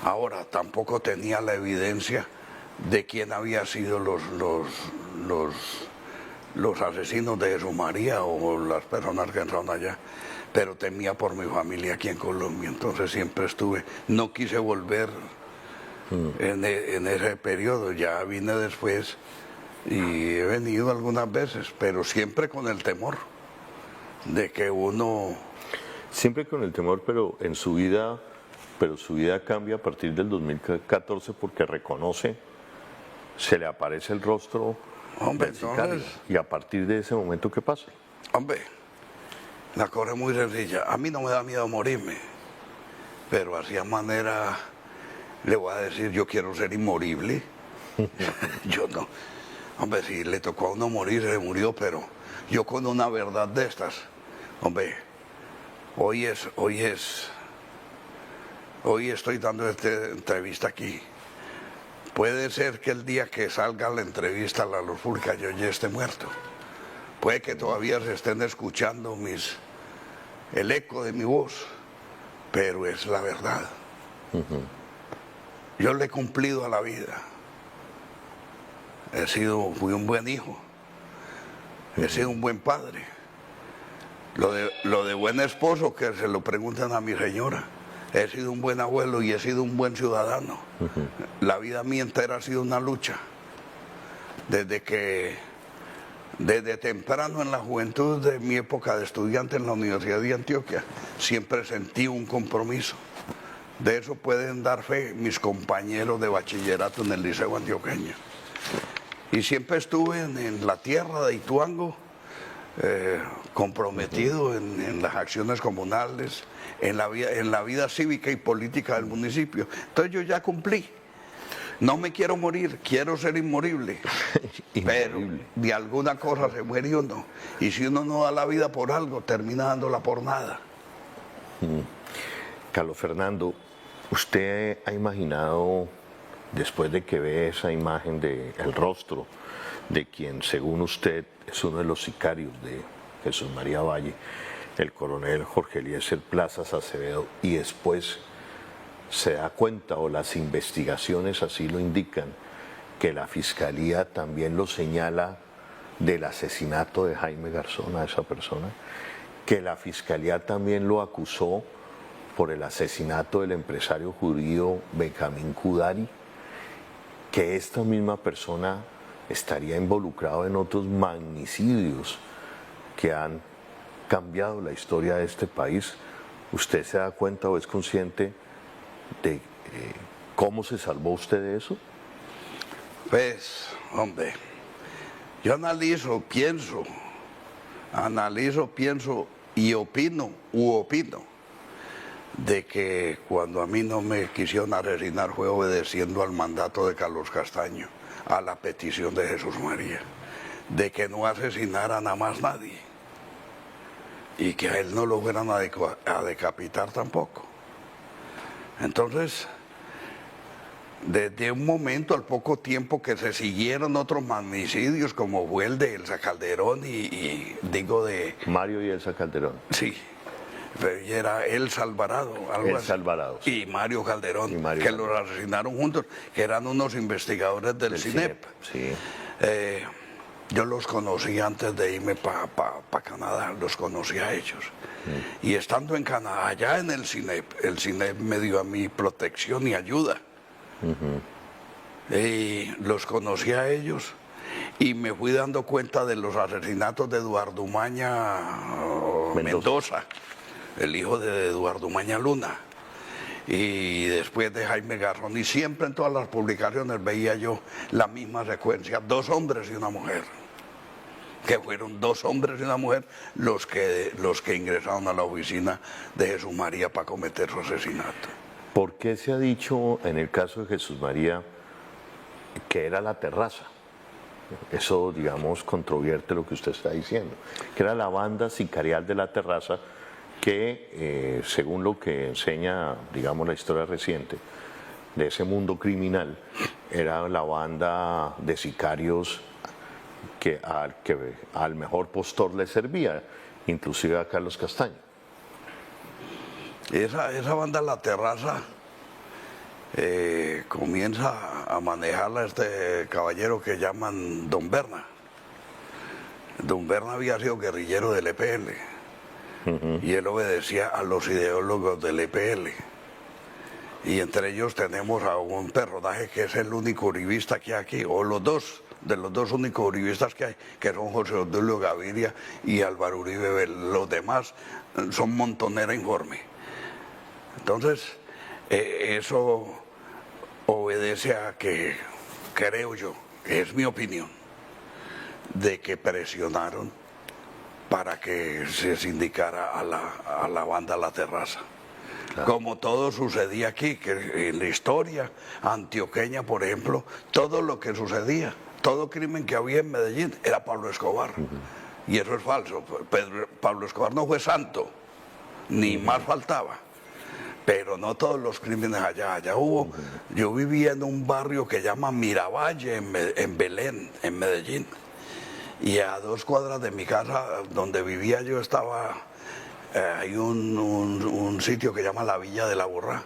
Speaker 4: Ahora tampoco tenía la evidencia de quién había sido los asesinos de Jesús María o las personas que entraron allá, pero temía por mi familia aquí en Colombia, entonces siempre estuve, no quise volver en ese periodo, ya vine después y he venido algunas veces, pero siempre con el temor de que uno...
Speaker 3: Siempre con el temor, pero su vida cambia a partir del 2014 porque reconoce, se le aparece el rostro del sicario. Y a partir de ese momento, ¿qué pasa?
Speaker 4: Hombre, la cosa es muy sencilla. A mí no me da miedo morirme, pero así a manera, le voy a decir, yo quiero ser inmorible. Yo no. Hombre, si le tocó a uno morir, se murió, pero yo con una verdad de estas, hombre, hoy estoy dando esta entrevista aquí. Puede ser que el día que salga la entrevista a la luz pública yo ya esté muerto. Puede que todavía se estén escuchando el eco de mi voz, pero es la verdad. Yo le he cumplido a la vida. Fui un buen hijo. He sido un buen padre. Lo de buen esposo, que se lo preguntan a mi señora. He sido un buen abuelo y he sido un buen ciudadano. La vida mía entera ha sido una lucha. Desde temprano en la juventud de mi época de estudiante en la Universidad de Antioquia, siempre sentí un compromiso. De eso pueden dar fe mis compañeros de bachillerato en el Liceo Antioqueño. Y siempre estuve en la tierra de Ituango, comprometido en las acciones comunales, en la vida cívica y política del municipio. Entonces yo ya cumplí. No me quiero morir, quiero ser inmorible. Pero de alguna cosa se muere uno. Y si uno no da la vida por algo, termina dándola por nada.
Speaker 3: Carlos Fernando, ¿usted ha imaginado después de que ve esa imagen del rostro de quien, según usted, es uno de los sicarios de Jesús María Valle, el coronel Jorge Eliezer Plazas Acevedo, y después se da cuenta, o las investigaciones así lo indican, que la Fiscalía también lo señala del asesinato de Jaime Garzón, a esa persona, que la Fiscalía también lo acusó por el asesinato del empresario judío Benjamín Kudari, que esta misma persona estaría involucrado en otros magnicidios que han cambiado la historia de este país. ¿Usted se da cuenta o es consciente de cómo se salvó usted de eso?
Speaker 4: Pues, hombre, yo analizo, pienso y opino de que cuando a mí no me quisieron asesinar fue obedeciendo al mandato de Carlos Castaño, a la petición de Jesús María, de que no asesinaran a más nadie y que a él no lo fueran a decapitar tampoco. Entonces, desde un momento, al poco tiempo que se siguieron otros magnicidios, como fue el de Elsa Calderón y digo de...
Speaker 3: Mario y Elsa Calderón.
Speaker 4: Sí, pero era Elsa Alvarado, algo así.
Speaker 3: Alvarado.
Speaker 4: Y Mario Calderón,
Speaker 3: Y Mario
Speaker 4: que
Speaker 3: Calderón.
Speaker 4: los asesinaron juntos, que eran unos investigadores del CINEP.
Speaker 3: Sí.
Speaker 4: Yo los conocí antes de irme para Canadá, los conocí a ellos. Y estando en Canadá, allá en el CINEP me dio a mí protección y ayuda. Y los conocí a ellos y me fui dando cuenta de los asesinatos de Eduardo Umaña Mendoza, el hijo de Eduardo Umaña Luna, y después de Jaime Garzón, y siempre en todas las publicaciones veía yo la misma secuencia, 2 hombres y una mujer, que fueron 2 hombres y una mujer los que ingresaron a la oficina de Jesús María para cometer su asesinato.
Speaker 3: ¿Por qué se ha dicho en el caso de Jesús María que era la terraza? Eso, digamos, controvierte lo que usted está diciendo, que era la banda sicarial de la terraza que, según lo que enseña, digamos, la historia reciente de ese mundo criminal, era la banda de sicarios que al mejor postor le servía, inclusive a Carlos Castaño.
Speaker 4: Esa banda La Terraza comienza a manejarla este caballero que llaman Don Berna. Don Berna había sido guerrillero del EPL y él obedecía a los ideólogos del EPL. Y entre ellos tenemos a un personaje que es el único uribista que hay aquí, o los dos únicos uribistas que hay, que son José Obdulio Gaviria y Álvaro Uribe. Los demás son montonera informe. Entonces, eso obedece a que, creo yo, que es mi opinión, de que presionaron para que se sindicara a la banda La Terraza. Claro. Como todo sucedía aquí, que en la historia antioqueña, por ejemplo, todo lo que sucedía, todo crimen que había en Medellín era Pablo Escobar. Y eso es falso. Pablo Escobar no fue santo, ni más faltaba. Pero no todos los crímenes allá hubo. Yo vivía en un barrio que llama Miravalle, en Belén, en Medellín. Y a 2 cuadras de mi casa, donde vivía yo, hay un sitio que llama la Villa de la Borrá.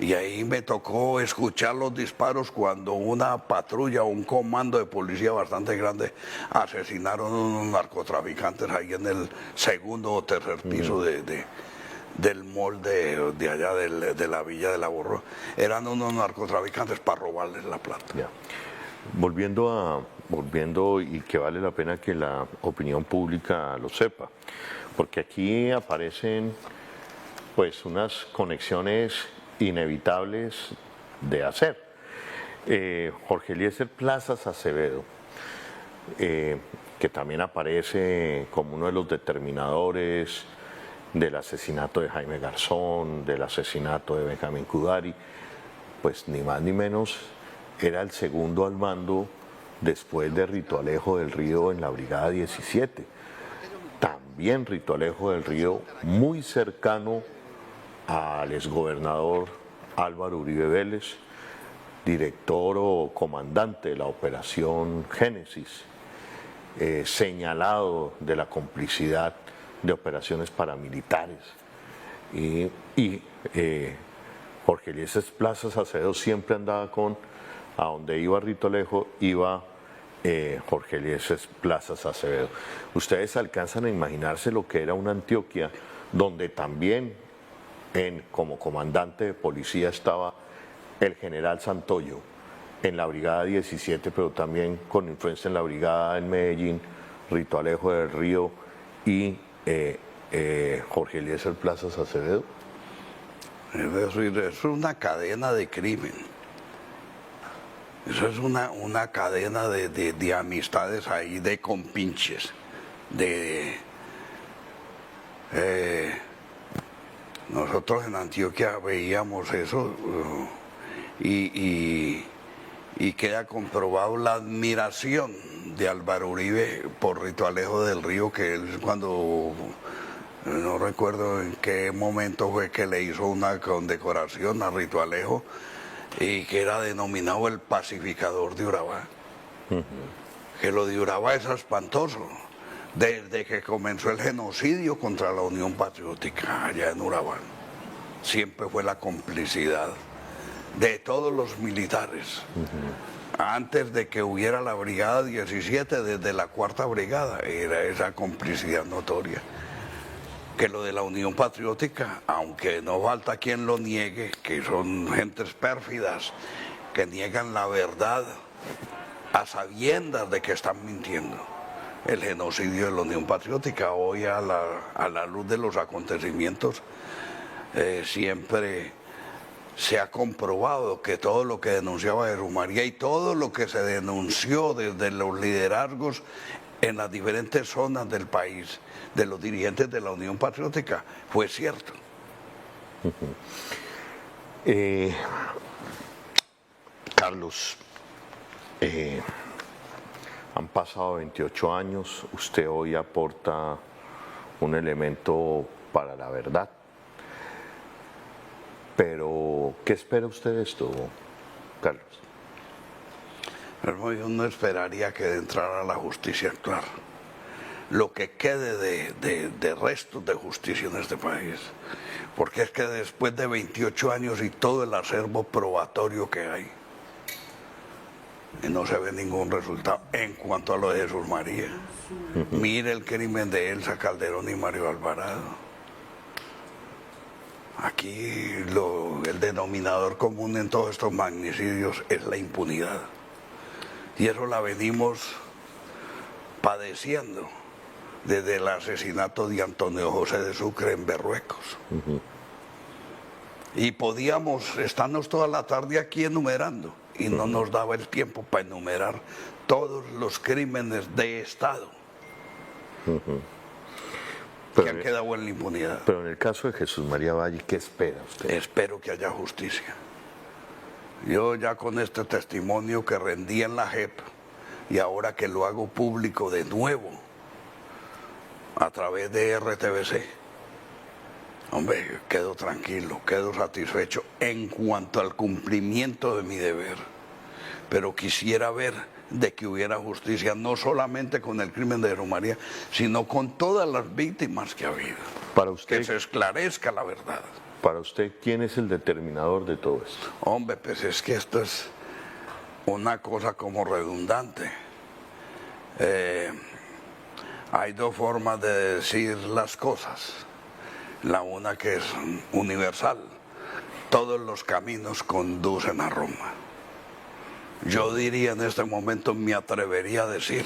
Speaker 4: Y ahí me tocó escuchar los disparos cuando una patrulla o un comando de policía bastante grande asesinaron a unos narcotraficantes ahí en el 2º o 3er piso del mall de allá de la Villa de la Borrá. Eran unos narcotraficantes para robarles la plata.
Speaker 3: Ya. Volviendo, y que vale la pena que la opinión pública lo sepa, porque aquí aparecen pues unas conexiones inevitables de hacer. Jorge Eliezer Plazas Acevedo, que también aparece como uno de los determinadores del asesinato de Jaime Garzón, del asesinato de Benjamín Kudari, pues ni más ni menos era el segundo al mando después de Rito Alejo del Río en la Brigada 17. También Rito Alejo del Río, muy cercano al exgobernador Álvaro Uribe Vélez, director o comandante de la operación Génesis, señalado de la complicidad de operaciones paramilitares. Y Jorge Eliezer Plazas Acevedo siempre andaba con, a donde iba Rito Alejo, iba Jorge Eliezer Plazas Acevedo. Ustedes alcanzan a imaginarse lo que era una Antioquia donde también como comandante de policía estaba el general Santoyo en la Brigada 17, pero también con influencia en la Brigada en Medellín, Rito Alejo del Río y Jorge Eliezer Plazas Acevedo?
Speaker 4: Eso es una cadena de crimen. Eso es una cadena de amistades ahí, de compinches, nosotros en Antioquia veíamos eso y queda comprobado la admiración de Álvaro Uribe por Rito Alejo del Río, que él cuando, no recuerdo en qué momento fue que le hizo una condecoración a Rito Alejo, y que era denominado el pacificador de Urabá. Que lo de Urabá es espantoso. Desde que comenzó el genocidio contra la Unión Patriótica allá en Urabá, siempre fue la complicidad de todos los militares. Antes de que hubiera la Brigada 17, desde la 4ª Brigada, era esa complicidad notoria. Que lo de la Unión Patriótica, aunque no falta quien lo niegue, que son gentes pérfidas, que niegan la verdad a sabiendas de que están mintiendo. El genocidio de la Unión Patriótica, hoy a la luz de los acontecimientos, siempre se ha comprobado que todo lo que denunciaba Jesús María y todo lo que se denunció desde los liderazgos en las diferentes zonas del país, de los dirigentes de la Unión Patriótica, fue cierto.
Speaker 3: Carlos, han pasado 28 años, usted hoy aporta un elemento para la verdad, pero ¿qué espera usted de esto, Carlos?
Speaker 4: Pero yo no esperaría que entrara la justicia a actuar. Lo que quede de restos de justicia en este país. Porque es que después de 28 años y todo el acervo probatorio que hay, no se ve ningún resultado en cuanto a lo de Jesús María. Mire el crimen de Elsa Calderón y Mario Alvarado. Aquí el denominador común en todos estos magnicidios es la impunidad. Y eso la venimos padeciendo desde el asesinato de Antonio José de Sucre en Berruecos. Y podíamos estarnos toda la tarde aquí enumerando y no nos daba el tiempo para enumerar todos los crímenes de Estado que han quedado en la impunidad.
Speaker 3: Pero en el caso de Jesús María Valle, ¿qué espera usted?
Speaker 4: Espero que haya justicia. Yo ya con este testimonio que rendí en la JEP y ahora que lo hago público de nuevo a través de RTBC, hombre, quedo tranquilo, quedo satisfecho en cuanto al cumplimiento de mi deber. Pero quisiera ver de que hubiera justicia, no solamente con el crimen de Jesús María, sino con todas las víctimas que ha habido.
Speaker 3: Para usted,
Speaker 4: que se esclarezca la verdad.
Speaker 3: Para usted, ¿quién es el determinador de todo esto?
Speaker 4: Hombre, pues es que esto es una cosa como redundante. Hay dos formas de decir las cosas. La una que es universal. Todos los caminos conducen a Roma. Yo diría en este momento, me atrevería a decir,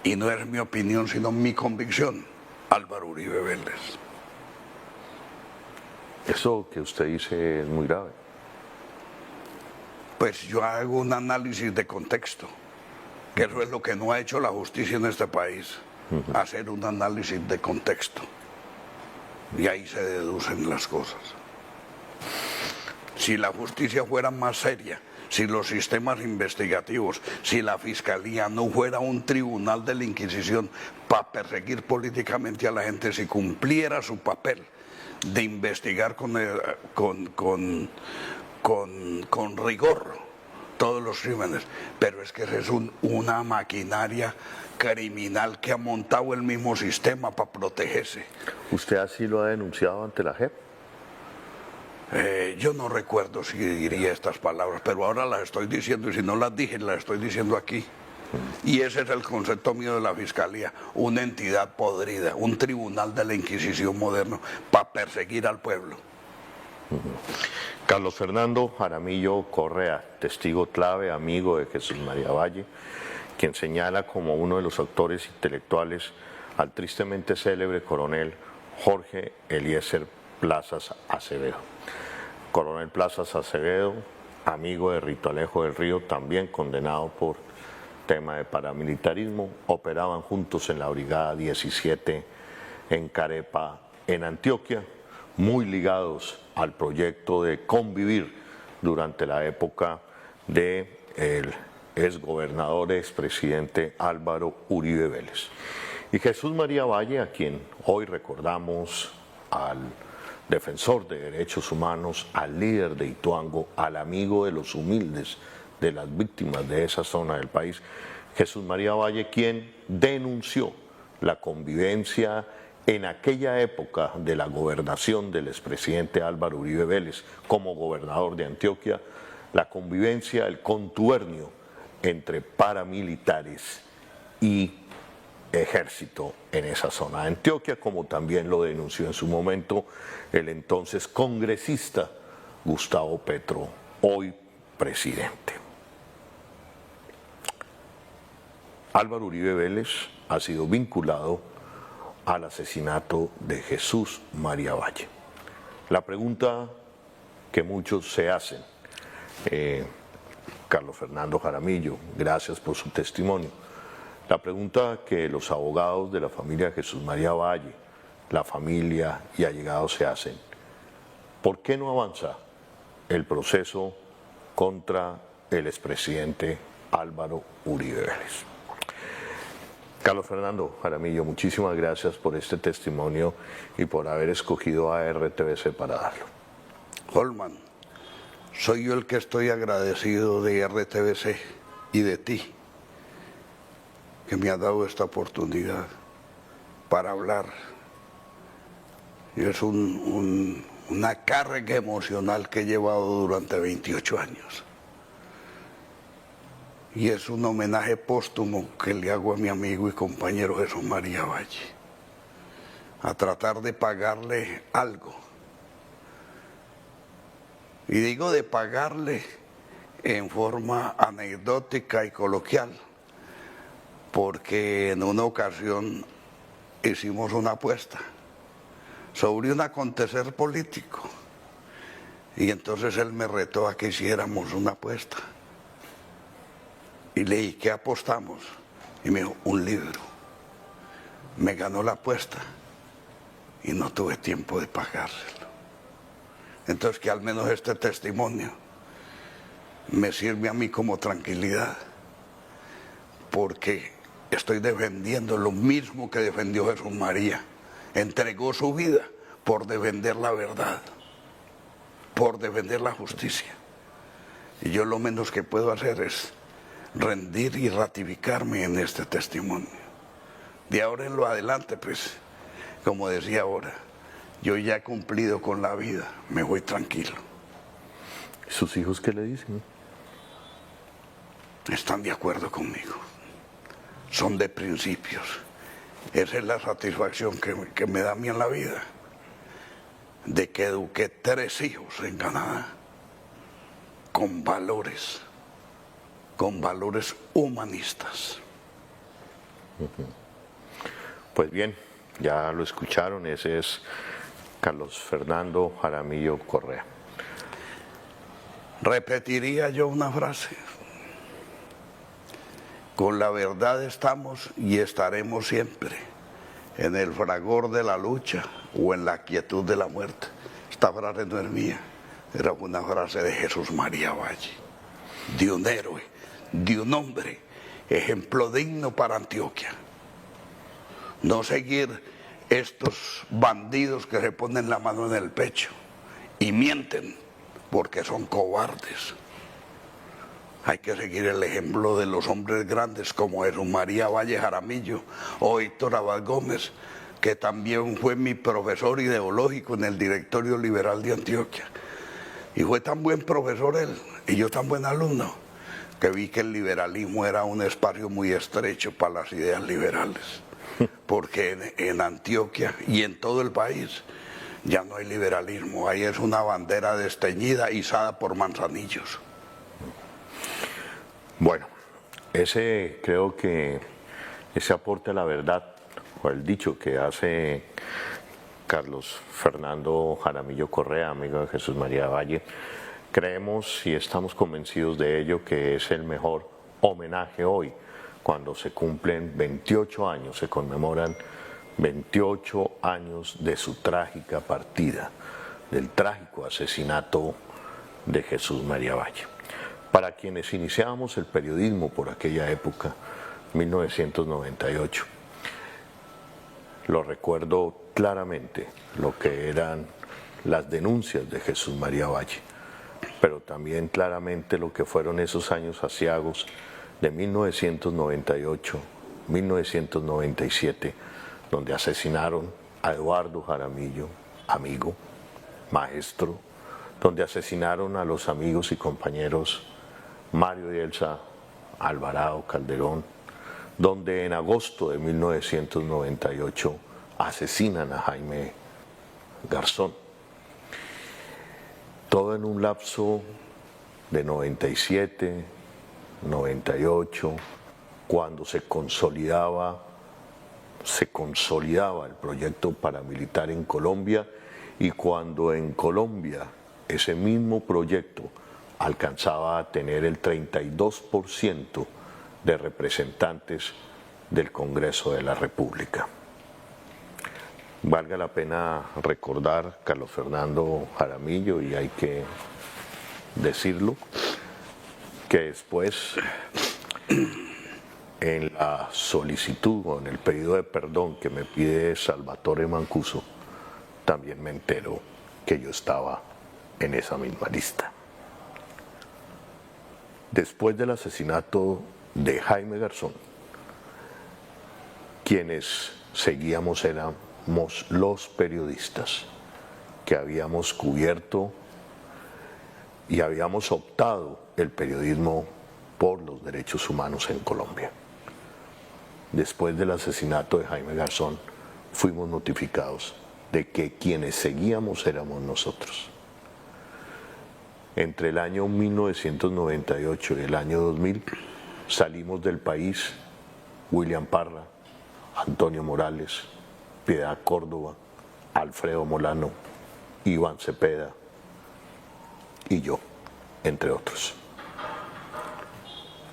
Speaker 4: y no es mi opinión, sino mi convicción, Álvaro Uribe Vélez.
Speaker 3: Eso que usted dice es muy grave.
Speaker 4: Pues yo hago un análisis de contexto, que eso es lo que no ha hecho la justicia en este país, hacer un análisis de contexto. Y ahí se deducen las cosas. Si la justicia fuera más seria, si los sistemas investigativos, si la fiscalía no fuera un tribunal de la Inquisición para perseguir políticamente a la gente, si cumpliera su papel de investigar con con rigor todos los crímenes, pero es que es una maquinaria criminal que ha montado el mismo sistema para protegerse.
Speaker 3: ¿Usted así lo ha denunciado ante la JEP?
Speaker 4: Yo no recuerdo si diría estas palabras, pero ahora las estoy diciendo, y si no las dije, las estoy diciendo aquí. Y ese es el concepto mío de la Fiscalía, una entidad podrida, un tribunal de la Inquisición moderno para perseguir al pueblo.
Speaker 3: Carlos Fernando Jaramillo Correa, testigo clave, amigo de Jesús María Valle, quien señala como uno de los autores intelectuales al tristemente célebre coronel Jorge Eliezer Plazas Acevedo. Coronel Plazas Acevedo, amigo de Rito Alejo del Río, también condenado por tema de paramilitarismo, operaban juntos en la Brigada 17 en Carepa, en Antioquia, muy ligados al proyecto de convivir durante la época del exgobernador, expresidente Álvaro Uribe Vélez. Y Jesús María Valle, a quien hoy recordamos, al defensor de derechos humanos, al líder de Ituango, al amigo de los humildes, de las víctimas de esa zona del país, Jesús María Valle, quien denunció la convivencia en aquella época de la gobernación del expresidente Álvaro Uribe Vélez como gobernador de Antioquia, la convivencia, el contubernio entre paramilitares y ejército en esa zona de Antioquia, como también lo denunció en su momento el entonces congresista Gustavo Petro, hoy presidente. Álvaro Uribe Vélez ha sido vinculado al asesinato de Jesús María Valle. La pregunta que muchos se hacen, Carlos Fernando Jaramillo, gracias por su testimonio. La pregunta que los abogados de la familia de Jesús María Valle, la familia y allegados se hacen, ¿por qué no avanza el proceso contra el expresidente Álvaro Uribe Vélez? Carlos Fernando Jaramillo, muchísimas gracias por este testimonio y por haber escogido a RTBC para darlo.
Speaker 4: Holman, soy yo el que estoy agradecido de RTBC y de ti, que me ha dado esta oportunidad para hablar. Y es una carga emocional que he llevado durante 28 años. Y es un homenaje póstumo que le hago a mi amigo y compañero Jesús María Valle, a tratar de pagarle algo. Y digo de pagarle en forma anecdótica y coloquial, porque en una ocasión hicimos una apuesta sobre un acontecer político. Y entonces él me retó a que hiciéramos una apuesta. Y le dije, ¿qué apostamos? Y me dijo, un libro. Me ganó la apuesta y no tuve tiempo de pagárselo. Entonces que al menos este testimonio me sirve a mí como tranquilidad, porque estoy defendiendo lo mismo que defendió Jesús María. Entregó su vida por defender la verdad, por defender la justicia. Y yo lo menos que puedo hacer es rendir y ratificarme en este testimonio. De ahora en lo adelante, pues, como decía ahora, yo ya he cumplido con la vida, me voy tranquilo.
Speaker 3: ¿Sus hijos qué le dicen?
Speaker 4: Están de acuerdo conmigo, son de principios. Esa es la satisfacción que me da a mí en la vida, de que eduqué 3 hijos en Canadá con valores humanistas.
Speaker 3: Pues bien, ya lo escucharon, ese es Carlos Fernando Jaramillo Correa.
Speaker 4: Repetiría yo una frase: con la verdad estamos y estaremos siempre, en el fragor de la lucha o en la quietud de la muerte. Esta frase no es mía, era una frase de Jesús María Valle, de un héroe, de un hombre, ejemplo digno para Antioquia. No seguir estos bandidos que se ponen la mano en el pecho y mienten porque son cobardes. Hay que seguir el ejemplo de los hombres grandes como Jesús María Valle Jaramillo o Héctor Abad Gómez, que también fue mi profesor ideológico en el Directorio Liberal de Antioquia. Y fue tan buen profesor él, y yo tan buen alumno, que vi que el liberalismo era un espacio muy estrecho para las ideas liberales. Porque en Antioquia y en todo el país ya no hay liberalismo, ahí es una bandera desteñida izada por Manzanillos.
Speaker 3: Bueno, creo que ese aporte a la verdad, o el dicho que hace Carlos Fernando Jaramillo Correa, amigo de Jesús María Valle, creemos y estamos convencidos de ello que es el mejor homenaje hoy, cuando se cumplen 28 años, se conmemoran 28 años de su trágica partida, del trágico asesinato de Jesús María Valle. Para quienes iniciábamos el periodismo por aquella época, 1998, lo recuerdo claramente, lo que eran las denuncias de Jesús María Valle, pero también claramente lo que fueron esos años aciagos de 1998, 1997, donde asesinaron a Eduardo Jaramillo, amigo, maestro, donde asesinaron a los amigos y compañeros Mario y Elsa Alvarado Calderón, donde en agosto de 1998 asesinan a Jaime Garzón. Todo en un lapso de 97, 98, cuando se consolidaba el proyecto paramilitar en Colombia, y cuando en Colombia ese mismo proyecto alcanzaba a tener el 32% de representantes del Congreso de la República. Valga la pena recordar, Carlos Fernando Jaramillo, y hay que decirlo, que después, en la solicitud o en el pedido de perdón que me pide Salvatore Mancuso, también me entero que yo estaba en esa misma lista. Después del asesinato de Jaime Garzón, quienes seguíamos éramos los periodistas que habíamos cubierto y habíamos optado el periodismo por los derechos humanos en Colombia. Después del asesinato de Jaime Garzón, fuimos notificados de que quienes seguíamos éramos nosotros. Entre el año 1998 y el año 2000 salimos del país William Parra, Antonio Morales, Piedad Córdoba, Alfredo Molano, Iván Cepeda y yo, entre otros.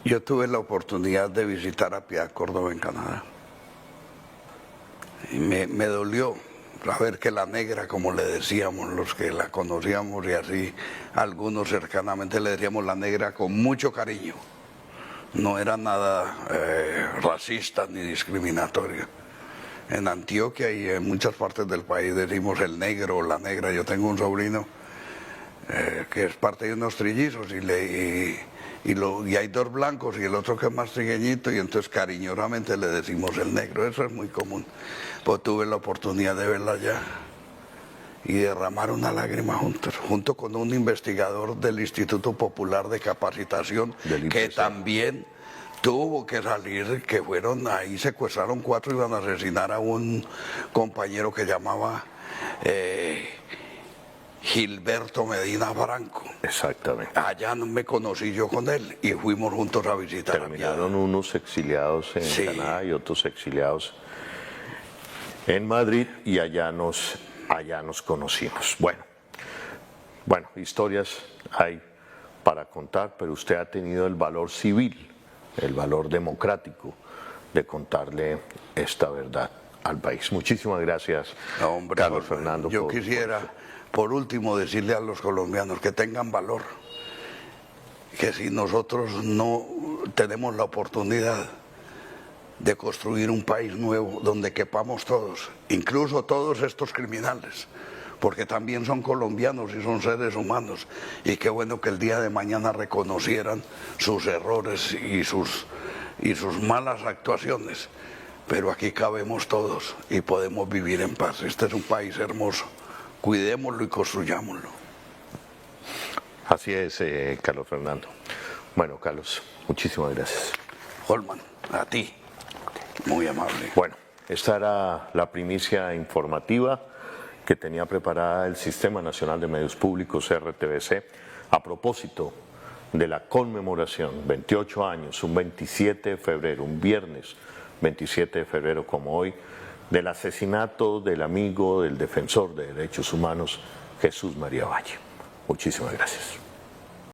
Speaker 4: Yo tuve la oportunidad de visitar a Piedad Córdoba en Canadá. Y me dolió saber que la negra, como le decíamos los que la conocíamos, y así algunos cercanamente le decíamos la negra con mucho cariño. No era nada racista ni discriminatorio. En Antioquia y en muchas partes del país decimos el negro o la negra. Yo tengo un sobrino que es parte de unos trillizos y hay dos blancos y el otro que es más trigueñito, y entonces cariñosamente le decimos el negro. Eso es muy común. Pues tuve la oportunidad de verla allá y derramar una lágrima junto con un investigador del Instituto Popular de Capacitación que también tuvo que salir, que fueron ahí, secuestraron 4 y iban a asesinar a un compañero que llamaba Gilberto Medina Franco.
Speaker 3: Exactamente.
Speaker 4: Allá no me conocí yo con él y fuimos juntos a visitar.
Speaker 3: Terminaron unos exiliados en Canadá y otros exiliados en Madrid, y allá nos conocimos. Bueno, historias hay para contar, pero usted ha tenido el valor civil, el valor democrático de contarle esta verdad al país. Muchísimas gracias, Carlos Fernando.
Speaker 4: Yo quisiera, por último, decirle a los colombianos que tengan valor, que si nosotros no tenemos la oportunidad de construir un país nuevo donde quepamos todos, incluso todos estos criminales, porque también son colombianos y son seres humanos. Y qué bueno que el día de mañana reconocieran sus errores y sus malas actuaciones. Pero aquí cabemos todos y podemos vivir en paz. Este es un país hermoso. Cuidémoslo y construyámoslo.
Speaker 3: Así es, Carlos Fernando. Bueno, Carlos, muchísimas gracias.
Speaker 4: Holman, a ti. Muy amable.
Speaker 3: Bueno, esta era la primicia informativa que tenía preparada el Sistema Nacional de Medios Públicos, RTBC, a propósito de la conmemoración, 28 años, un 27 de febrero, un viernes 27 de febrero como hoy, del asesinato del amigo del defensor de derechos humanos, Jesús María Valle. Muchísimas gracias.